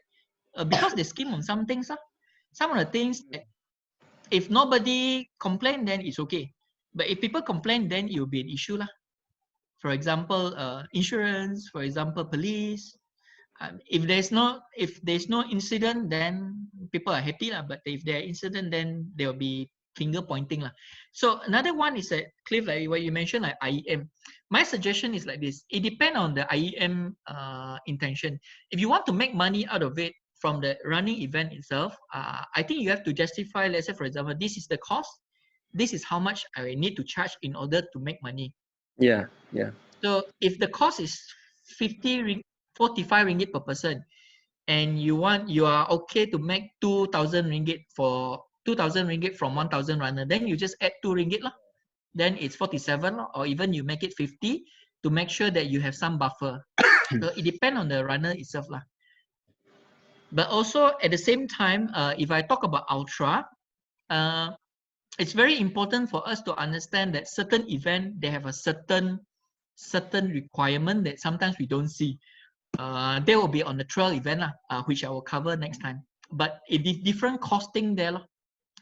because they scheme on some things lah. Some of the things, if nobody complain, then it's okay. But if people complain, then it will be an issue lah. For example, insurance, for example, police. If there's no incident, then people are happy lah. But if there are incident, then there will be finger pointing lah. So another one is that, Cliff, like what you mentioned, like IEM. My suggestion is like this. It depends on the IEM intention. If you want to make money out of it from the running event itself, I think you have to justify, let's say, for example, this is the cost. This is how much I need to charge in order to make money. Yeah. So if the cost is 45 ringgit per person, and you are okay to make 2,000 ringgit for 2,000 ringgit from 1,000 runner, then you just add 2 ringgit lah. Then it's 47 lah, or even you make it 50 to make sure that you have some buffer. So it depends on the runner itself lah. But also at the same time, if I talk about ultra, it's very important for us to understand that certain event, they have a certain requirement that sometimes we don't see. They will be on the trail event lah, which I will cover next time. But it is different costing there lah.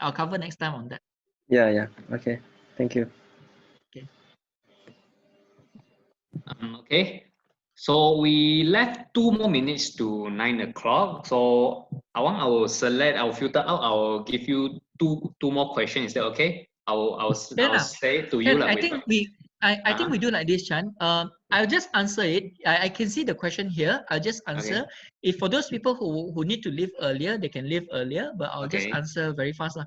I'll cover next time on that. Yeah. Okay. Thank you. Okay. Okay. So we left 2 more minutes to 9 o'clock. So I will filter out. I will give you two more questions. Is that okay? I'll say to you. I think we do like this, Chan. I'll just answer it. I can see the question here. I'll just answer. Okay. If for those people who need to leave earlier, they can leave earlier, but I'll just answer very fast.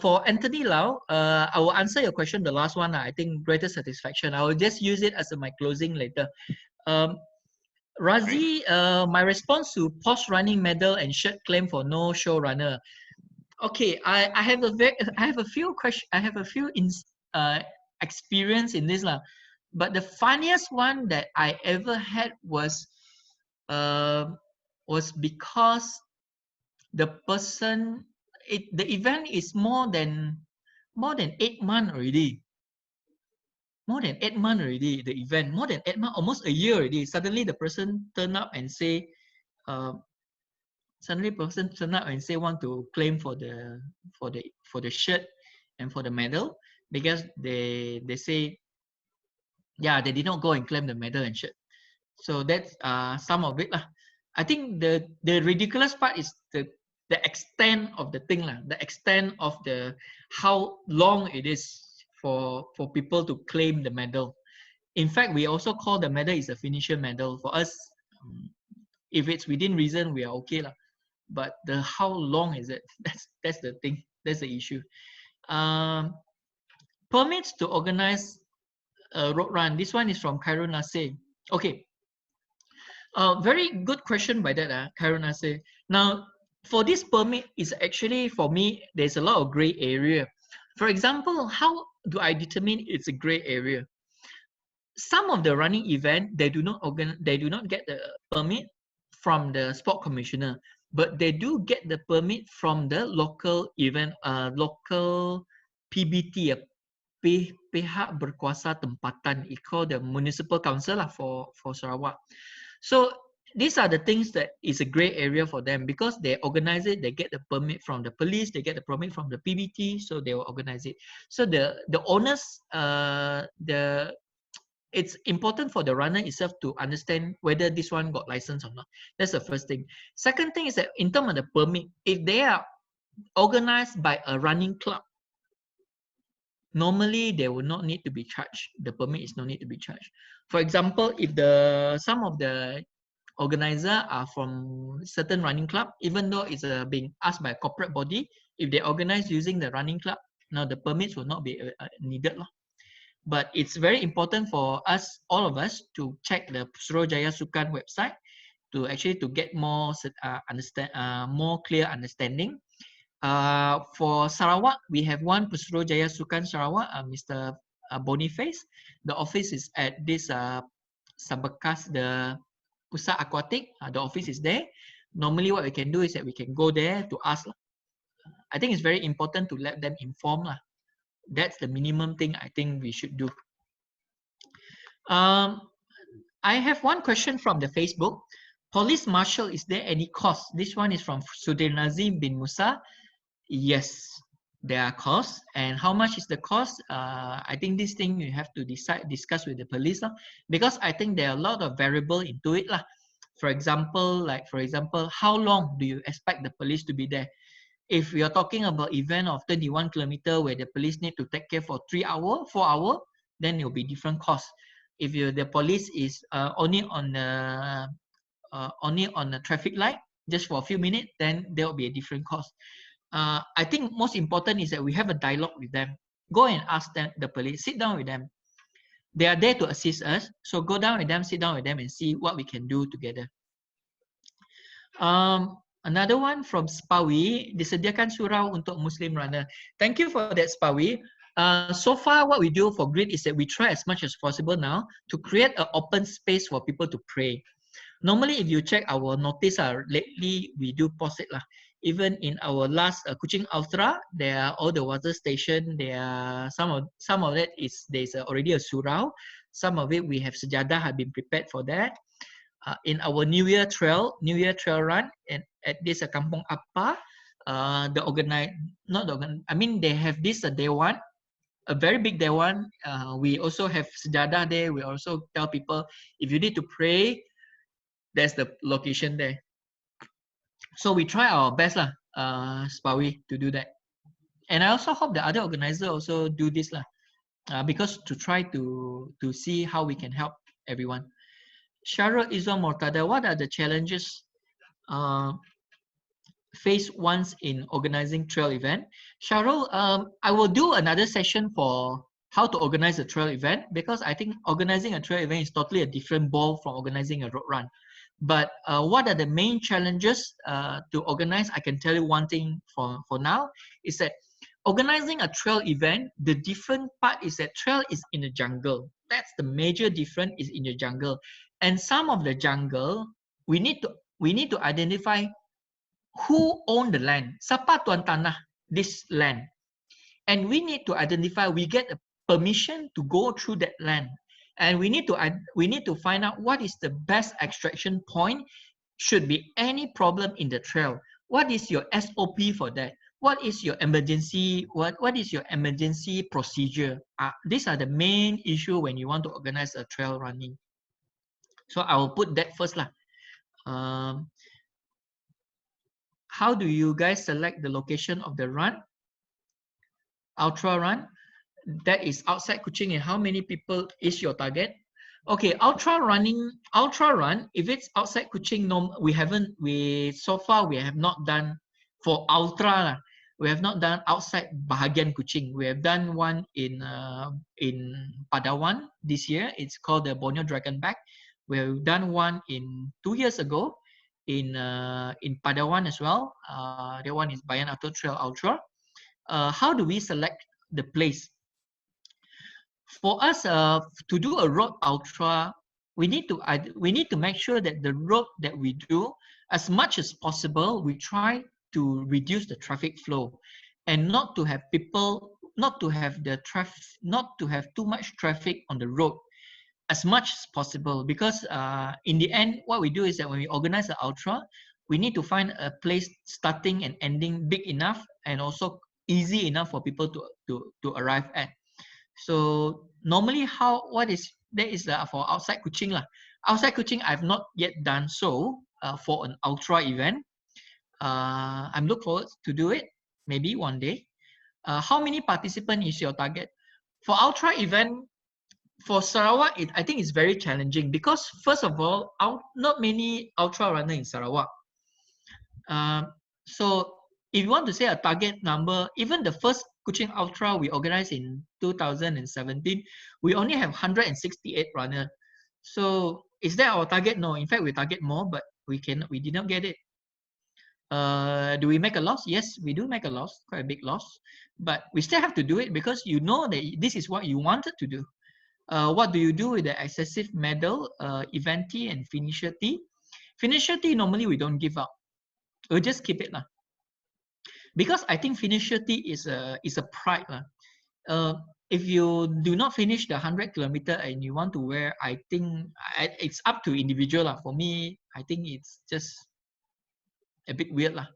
For Anthony Lau, I will answer your question, the last one. I think greater satisfaction. I will just use it as my closing later. Razi, my response to post-running medal and shirt claim for no show runner. Okay, I have a few experience in this lah, but the funniest one that I ever had was because the person, the event is more than 8 months already. more than 8 months already, the event, more than 8 months, almost a year already. Suddenly the person turn up and say, want to claim for the shirt and for the medal, because they say, yeah, they did not go and claim the medal and shirt. So that's some of it lah. I think the ridiculous part is the extent of the thing lah, the extent of the how long it is for people to claim the medal. In fact, we also call the medal is a finisher medal. For us, if it's within reason, we are okay lah. But the how long is it? That's the thing. That's the issue. Permits to organize a road run. This one is from Khairul Nasir. Okay. Very good question by that, Khairul Nasir. Now, for this permit, is actually, for me, there's a lot of gray area. For example, how do I determine it's a gray area? Some of the running event, they do not get the permit from the sport commissioner, but they do get the permit from the local event, local PBT, pihak berkuasa tempatan. It's called the municipal council for Sarawak. So these are the things that is a gray area for them, because they organize it, they get the permit from the police, they get the permit from the PBT, so they will organize it. So the owners, it's important for the runner itself to understand whether this one got license or not. That's the first thing. Second thing is that in terms of the permit, if they are organized by a running club, normally they will not need to be charged. The permit is no need to be charged. For example, if some of the organizer are from certain running club, even though it's being asked by a corporate body, if they organize using the running club, now the permits will not be needed. But it's very important for us, all of us, to check the Putrajaya Sukan website to get more more clear understanding. For Sarawak, we have one Putrajaya Sukan Sarawak, Mr. Boniface. The office is at this Sabekas, the Pusat Aquatic. The office is there. Normally, what we can do is that we can go there to ask. I think it's very important to let them inform. That's the minimum thing I think we should do. I have one question from the Facebook. Police Marshal, is there any cost? This one is from Sudir Nazim bin Musa. Yes, there are costs. And how much is the cost? I think this thing you have to discuss with the police, because I think there are a lot of variable into it. For example, how long do you expect the police to be there? If you're talking about event of 21 kilometers where the police need to take care for 3 hours, 4 hours, then it will be different cost. If the police is only on the traffic light just for a few minutes, then there will be a different cost. I think most important is that we have a dialogue with them. Go and ask them, the police, sit down with them. They are there to assist us. So go down with them, sit down with them, and see what we can do together. Another one from Spawi, disediakan surau untuk Muslim runner. Thank you for that, Spawi. So far, what we do for Grid is that we try as much as possible now to create an open space for people to pray. Normally, if you check our notice, lately we do post it. Even in our last Kuching Ultra, there are all the water station. There are some of it is there's already a surau. Some of it we have sejadah have been prepared for that. In our New Year trail run at this Kampung Apa, they have this day one, a very big day one. We also have sejadah there. We also tell people, if you need to pray, that's the location there. So we try our best Spawi, to do that. And I also hope the other organizers also do this because to try to see how we can help everyone. Sharul Izwan Mortada, what are the challenges faced once in organizing trail event? Sharul, I will do another session for how to organize a trail event, because I think organizing a trail event is totally a different ball from organizing a road run. But what are the main challenges to organize? I can tell you one thing for now, is that organizing a trail event, the different part is that trail is in the jungle. That's the major difference, is in the jungle. And some of the jungle, we need to identify who own the land. Siapa tuan tanah this land? And we need to identify, we get permission to go through that land, and we need to find out what is the best extraction point. Should be any problem in the trail, what is your SOP for that? What is your emergency? What is your emergency procedure? These are the main issue when you want to organize a trail running. So I will put that first lah. How do you guys select the location of the run? Ultra run, that is outside Kuching, and how many people is your target? Okay, ultra run, if it's outside Kuching, so far we have not done for ultra. We have not done outside Bahagian Kuching. We have done one in Padawan this year. It's called the Borneo Dragonback. We've done one in 2 years ago in Padawan as well. That one is Bayan Ato Trail Ultra. How do we select the place? For us, to do a road ultra, we need to make sure that the road that we do, as much as possible, we try to reduce the traffic flow, and not to have too much traffic on the road, as much as possible. Because in the end, what we do is that when we organize the ultra, we need to find a place starting and ending big enough and also easy enough for people to arrive at. So normally, that is for outside Kuching lah. Outside Kuching, I've not yet done so for an ultra event. I'm looking forward to do it maybe one day. How many participants is your target for ultra event? For Sarawak, I think it's very challenging because first of all, not many ultra runner in Sarawak. So if you want to say a target number, even the first Kuching Ultra we organized in 2017, we only have 168 runners. So is that our target? No, in fact we target more, but we did not get it. Do we make a loss? Yes, we do make a loss, quite a big loss, but we still have to do it because you know that this is what you wanted to do. What do you do with the excessive medal, eventee and finisher tee? Finisher tee normally we don't give out. We'll just keep it lah. Because I think finisher tee is a pride lah. If you do not finish the 100 kilometer and you want to wear, I think it's up to individual lah. For me, I think it's just a bit weird lah.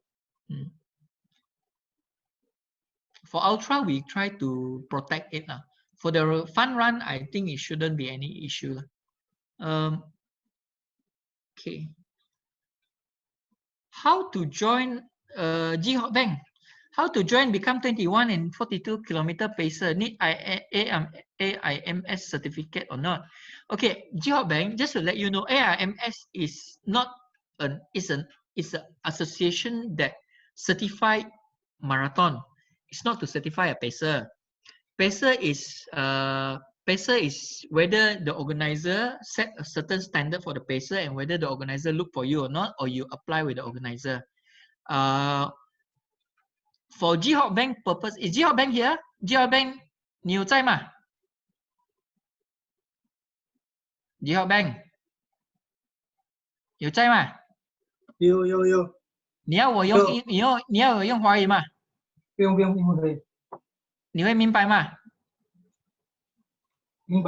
For ultra, we try to protect it lah. For the fun run, I think it shouldn't be any issue lah. Okay. How to join Jihok Bank? How to join, become 21 and 42 kilometer pacer? Need AIMS certificate or not? Okay, Jihok Bank, just to let you know, AIMS is not it's an association that certify marathon. It's not to certify a pacer. Pacer is whether the organizer set a certain standard for the pacer and whether the organizer look for you or not, or you apply with the organizer. For Jihok Bank purpose, is Jihok Bank here? Jihok Bank, 你有在吗? Jihok Bank 有在吗？有。你要我用华语吗？不用可以。你会明白吗？明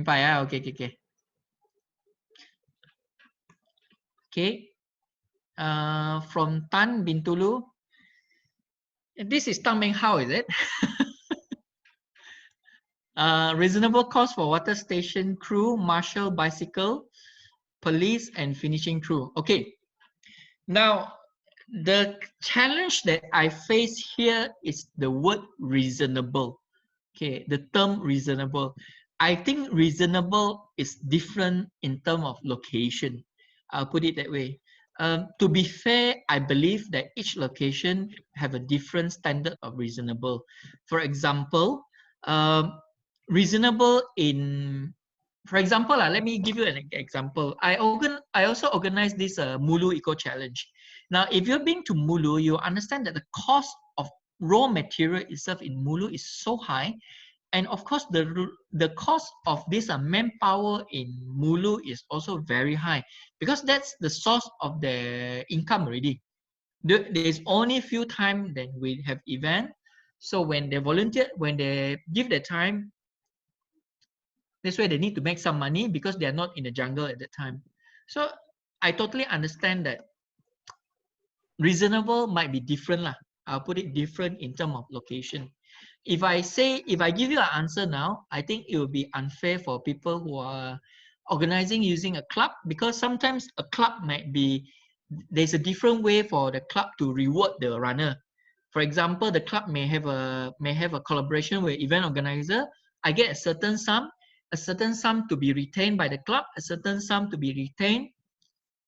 白啊 ，OK。Okay. From Tan Bintulu. This is Tang Meng Hao, is it? Reasonable cost for water station crew, marshal, bicycle, police, and finishing crew. Okay. Now, the challenge that I face here is the word reasonable. Okay, the term reasonable. I think reasonable is different in terms of location. I'll put it that way. To be fair, I believe that each location have a different standard of reasonable. For example, reasonable in, for example, let me give you an example. I also organized this Mulu Eco Challenge. Now, if you've been to Mulu, you understand that the cost of raw material itself in Mulu is so high. And of course, the cost of this manpower in Mulu is also very high because that's the source of the income already. There's only a few times that we have event. So when they volunteer, when they give their time, that's why they need to make some money because they are not in the jungle at that time. So I totally understand that reasonable might be different lah. I'll put it different in terms of location. If I give you an answer now, I think it will be unfair for people who are organizing using a club, because sometimes a club might be, there's a different way for the club to reward the runner. For example, the club may have a collaboration with event organizer. I get a certain sum to be retained by the club, a certain sum to be retained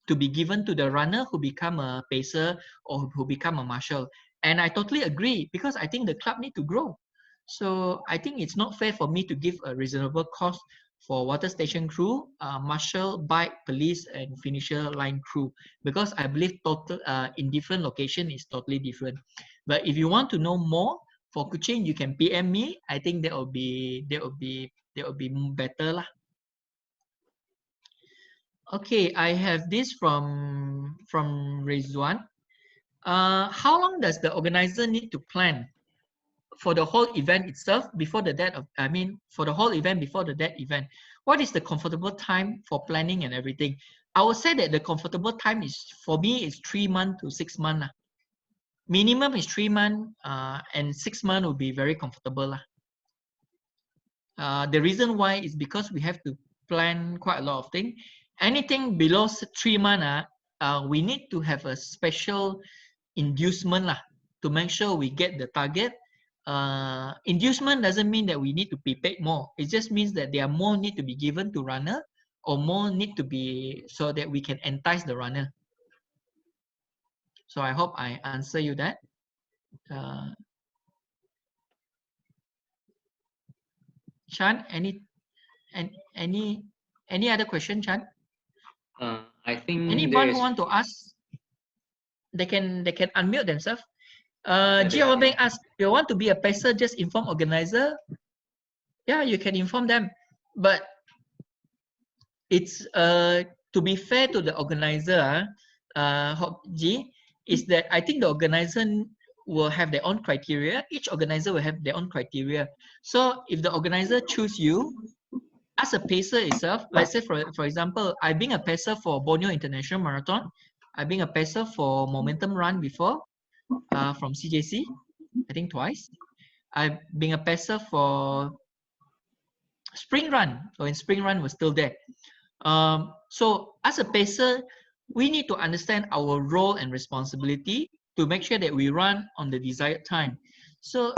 to be given to the runner who become a pacer or who become a marshal. And I totally agree, because I think the club need to grow. So I think it's not fair for me to give a reasonable cost for water station crew, marshal, bike, police, and finisher line crew, because I believe total in different location is totally different. But if you want to know more for Kuching, you can PM me. I think that will be better lah. Okay, I have this from Rizwan. How long does the organizer need to plan for the whole event itself before the date of, for the whole event before the date event? What is the comfortable time for planning and everything? I would say that the comfortable time is, for me, is 3 months to 6 months. Minimum is 3 months, and 6 months will be very comfortable. The reason why is because we have to plan quite a lot of things. Anything below 3 months, we need to have a special inducement to make sure we get the target. Inducement doesn't mean that we need to be paid more. It just means that there are more need to be given to runner, or more need to be, so that we can entice the runner. So I hope I answer you that. Chan, any other question, Chan? I think anyone who want to ask, they can unmute themselves. Jia Beng asked, you want to be a pacer, just inform organizer. Yeah, you can inform them, but it's to be fair to the organizer, Ji, is that I think the organizer will have their own criteria. Each organizer will have their own criteria. So if the organizer choose you as a pacer itself, let's say for example, I've been a pacer for Borneo International Marathon. I've been a pacer for Momentum Run before, from CJC, I think twice. I've been a pacer for Spring Run, when Spring Run was still there. So as a pacer, we need to understand our role and responsibility to make sure that we run on the desired time. So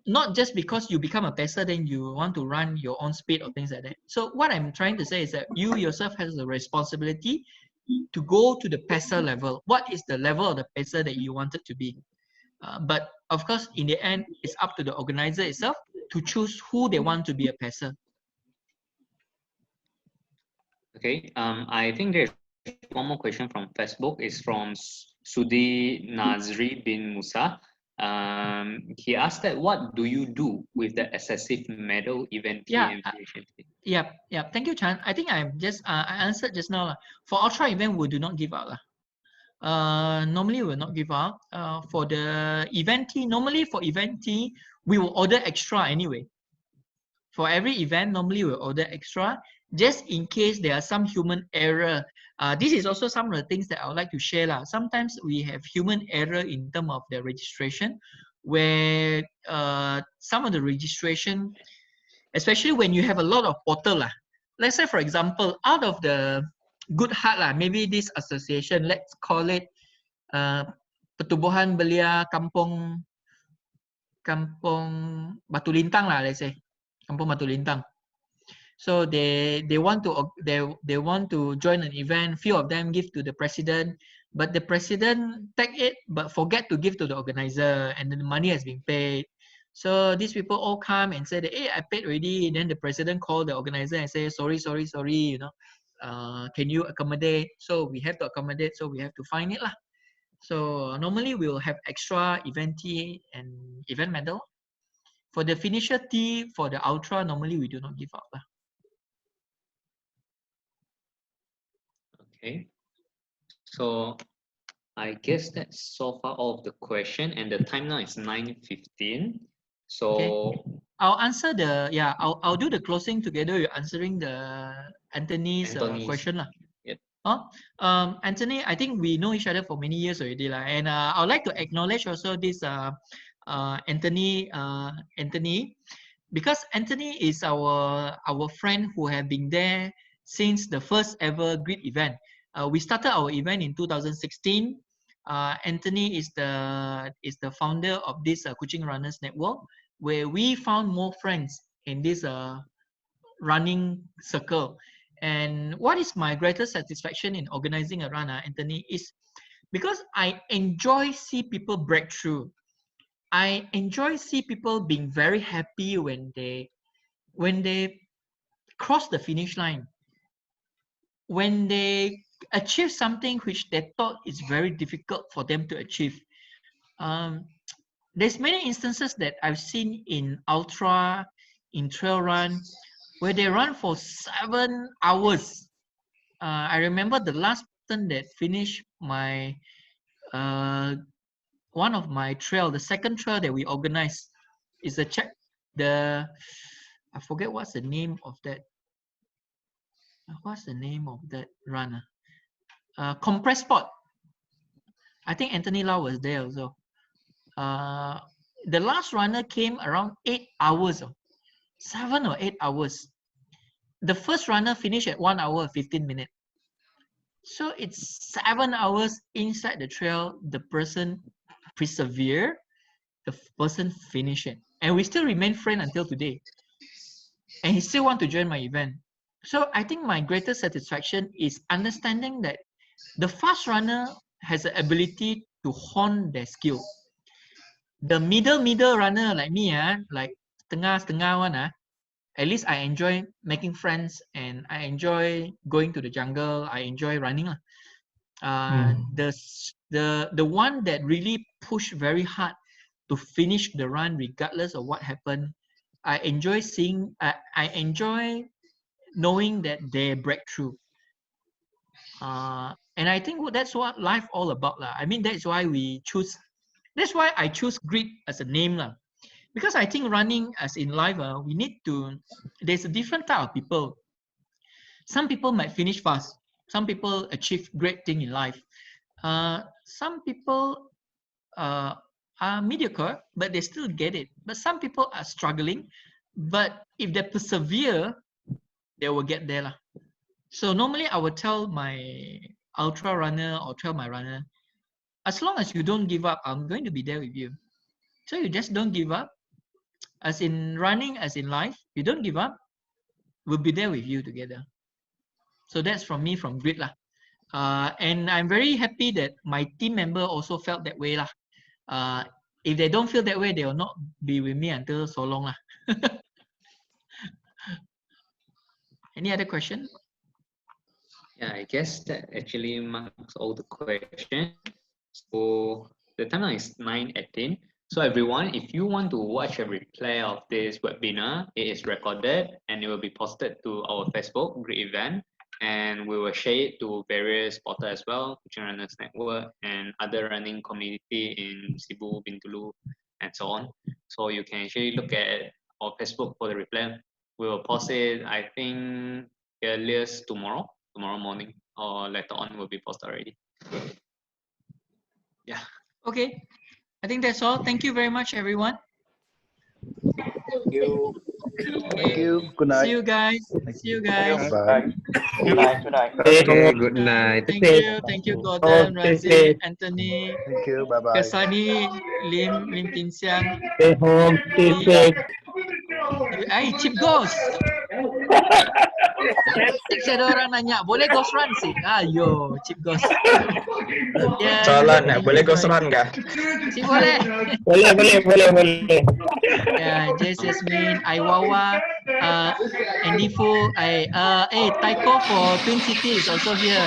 not just because you become a pacer, then you want to run your own speed or things like that. So what I'm trying to say is that you yourself has the responsibility to go to the pacer level. What is the level of the pacer that you wanted to be? But of course, in the end, it's up to the organizer itself to choose who they want to be a pacer. Okay, I think there's one more question from Facebook. It's from Sudi Nazri bin Musa. He asked that, what do you do with the excessive medal event fee and finish fee? Yeah. Thank you, Chan. I think I'm just I answered just now. For ultra event, we do not give out. Normally we will not give out. For the event fee, normally for event fee, we will order extra anyway. For every event, normally we'll order extra, just in case there are some human error. This is also some of the things that I would like to share. Sometimes we have human error in terms of the registration, where some of the registration, especially when you have a lot of portal. Let's say, for example, out of the Good Heart, maybe this association, let's call it Pertubuhan Belia Kampung Batu Lintang, let's say. Kampung Batu Lintang. So they want to join an event. Few of them give to the president, but the president take it but forget to give to the organizer, and then the money has been paid. So these people all come and say that, hey, I paid already. And then the president called the organizer and say, sorry, can you accommodate? So we have to accommodate. So we have to find it . So normally we will have extra event fee and event medal. For the finisher T, for the ultra, normally we do not give out. Okay. So I guess that's so far all of the question, and the time now is 9:15. So I'll answer I'll do the closing together with answering the Anthony's Anthony's. question lah. Yep. Anthony, I think we know each other for many years already lah, and I'd like to acknowledge also this Anthony, because Anthony is our friend who have been there since the first ever Grit event. We started our event in 2016. Anthony is the founder of this Kuching Runners Network, where we found more friends in this running circle. And what is my greatest satisfaction in organizing a run, Anthony, is because I enjoy see people break through. I enjoy see people being very happy when they cross the finish line, when they achieve something which they thought is very difficult for them to achieve. There's many instances that I've seen in ultra, in trail run, where they run for 7 hours. I remember the last person that finished my one of my trail, the second trail that we organized, is I forget what's the name of that. What's the name of that runner? Compress Sport. I think Anthony Lau was there also. The last runner came around 8 hours, 7 or 8 hours. The first runner finished at 1 hour 15 minutes. So it's 7 hours inside the trail. The person persevere, the person finish it, and we still remain friends until today. And he still want to join my event. So I think my greatest satisfaction is understanding that the fast runner has the ability to hone their skill. The middle runner like me, like setengah one, at least I enjoy making friends and I enjoy going to the jungle. I enjoy running. The one that really push very hard to finish the run regardless of what happened, I enjoy seeing. I enjoy knowing that they break through. And I think that's what life all about lah. I mean, that's why I choose Grit as a name lah. Because I think running as in life, there's a different type of people. Some people might finish fast. Some people achieve great thing in life. Some people are mediocre, but they still get it. But some people are struggling, but if they persevere, they will get there lah. So normally I would tell my ultra runner or tell my runner, as long as you don't give up, I'm going to be there with you. So you just don't give up. As in running, as in life, you don't give up, we'll be there with you together. So that's from me, from Grit lah. And I'm very happy that my team member also felt that way lah. If they don't feel that way, they will not be with me until so long lah. Any other question? Yeah, I guess that actually marks all the questions. So the timeline is 9:18. So everyone, if you want to watch a replay of this webinar, it is recorded and it will be posted to our Facebook Grit event, and we will share it to various portals as well, Kuching Runners Network and other running community in Cebu, Bintulu, and so on. So you can actually look at our Facebook for the replay. We will post it, I think, earliest tomorrow morning, or later on will be posted already. Yeah. Okay. I think that's all. Thank you very much, everyone. Thank you. Thank you. Good night. See you guys. See you guys. Bye. Good night. Good night. Okay, good night. Thank you. Thank you, Gordon, Razif, Anthony, Thank you. Bye bye. Kesani, Lim Tin Siang. Stay home, stay safe. Hey, Chip Ghost. Ada orang nanya, boleh ghost run sih? Ayo, Chip Ghost. Yeah. Soalan, boleh ghost run kah? Si boleh. Boleh. Yeah, Jess Yasmin, Aiwawa, Andy Fu, Taiko for Twin City is also here.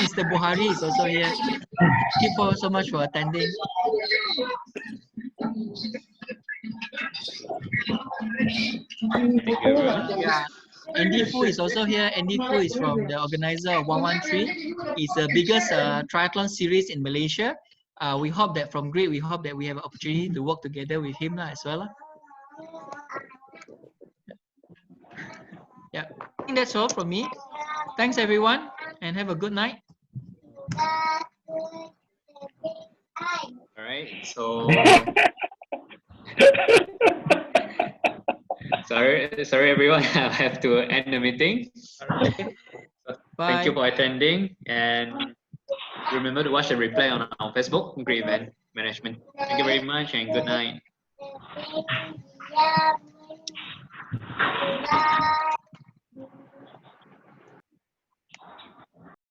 Mr. Buhari is also here. Thank you so much for attending. Yeah. Andy Fu is also here. Andy Fu is from the organizer of 113. It's the biggest triathlon series in Malaysia. We hope that from Grit, we hope that we have an opportunity to work together with him as well. think that's all from me. Thanks everyone, and have a good night. All right. So sorry everyone. I have to end the meeting. Thank you Bye. for attending, and remember to watch the replay on our Facebook, Great Event Management. Thank you very much, and good night.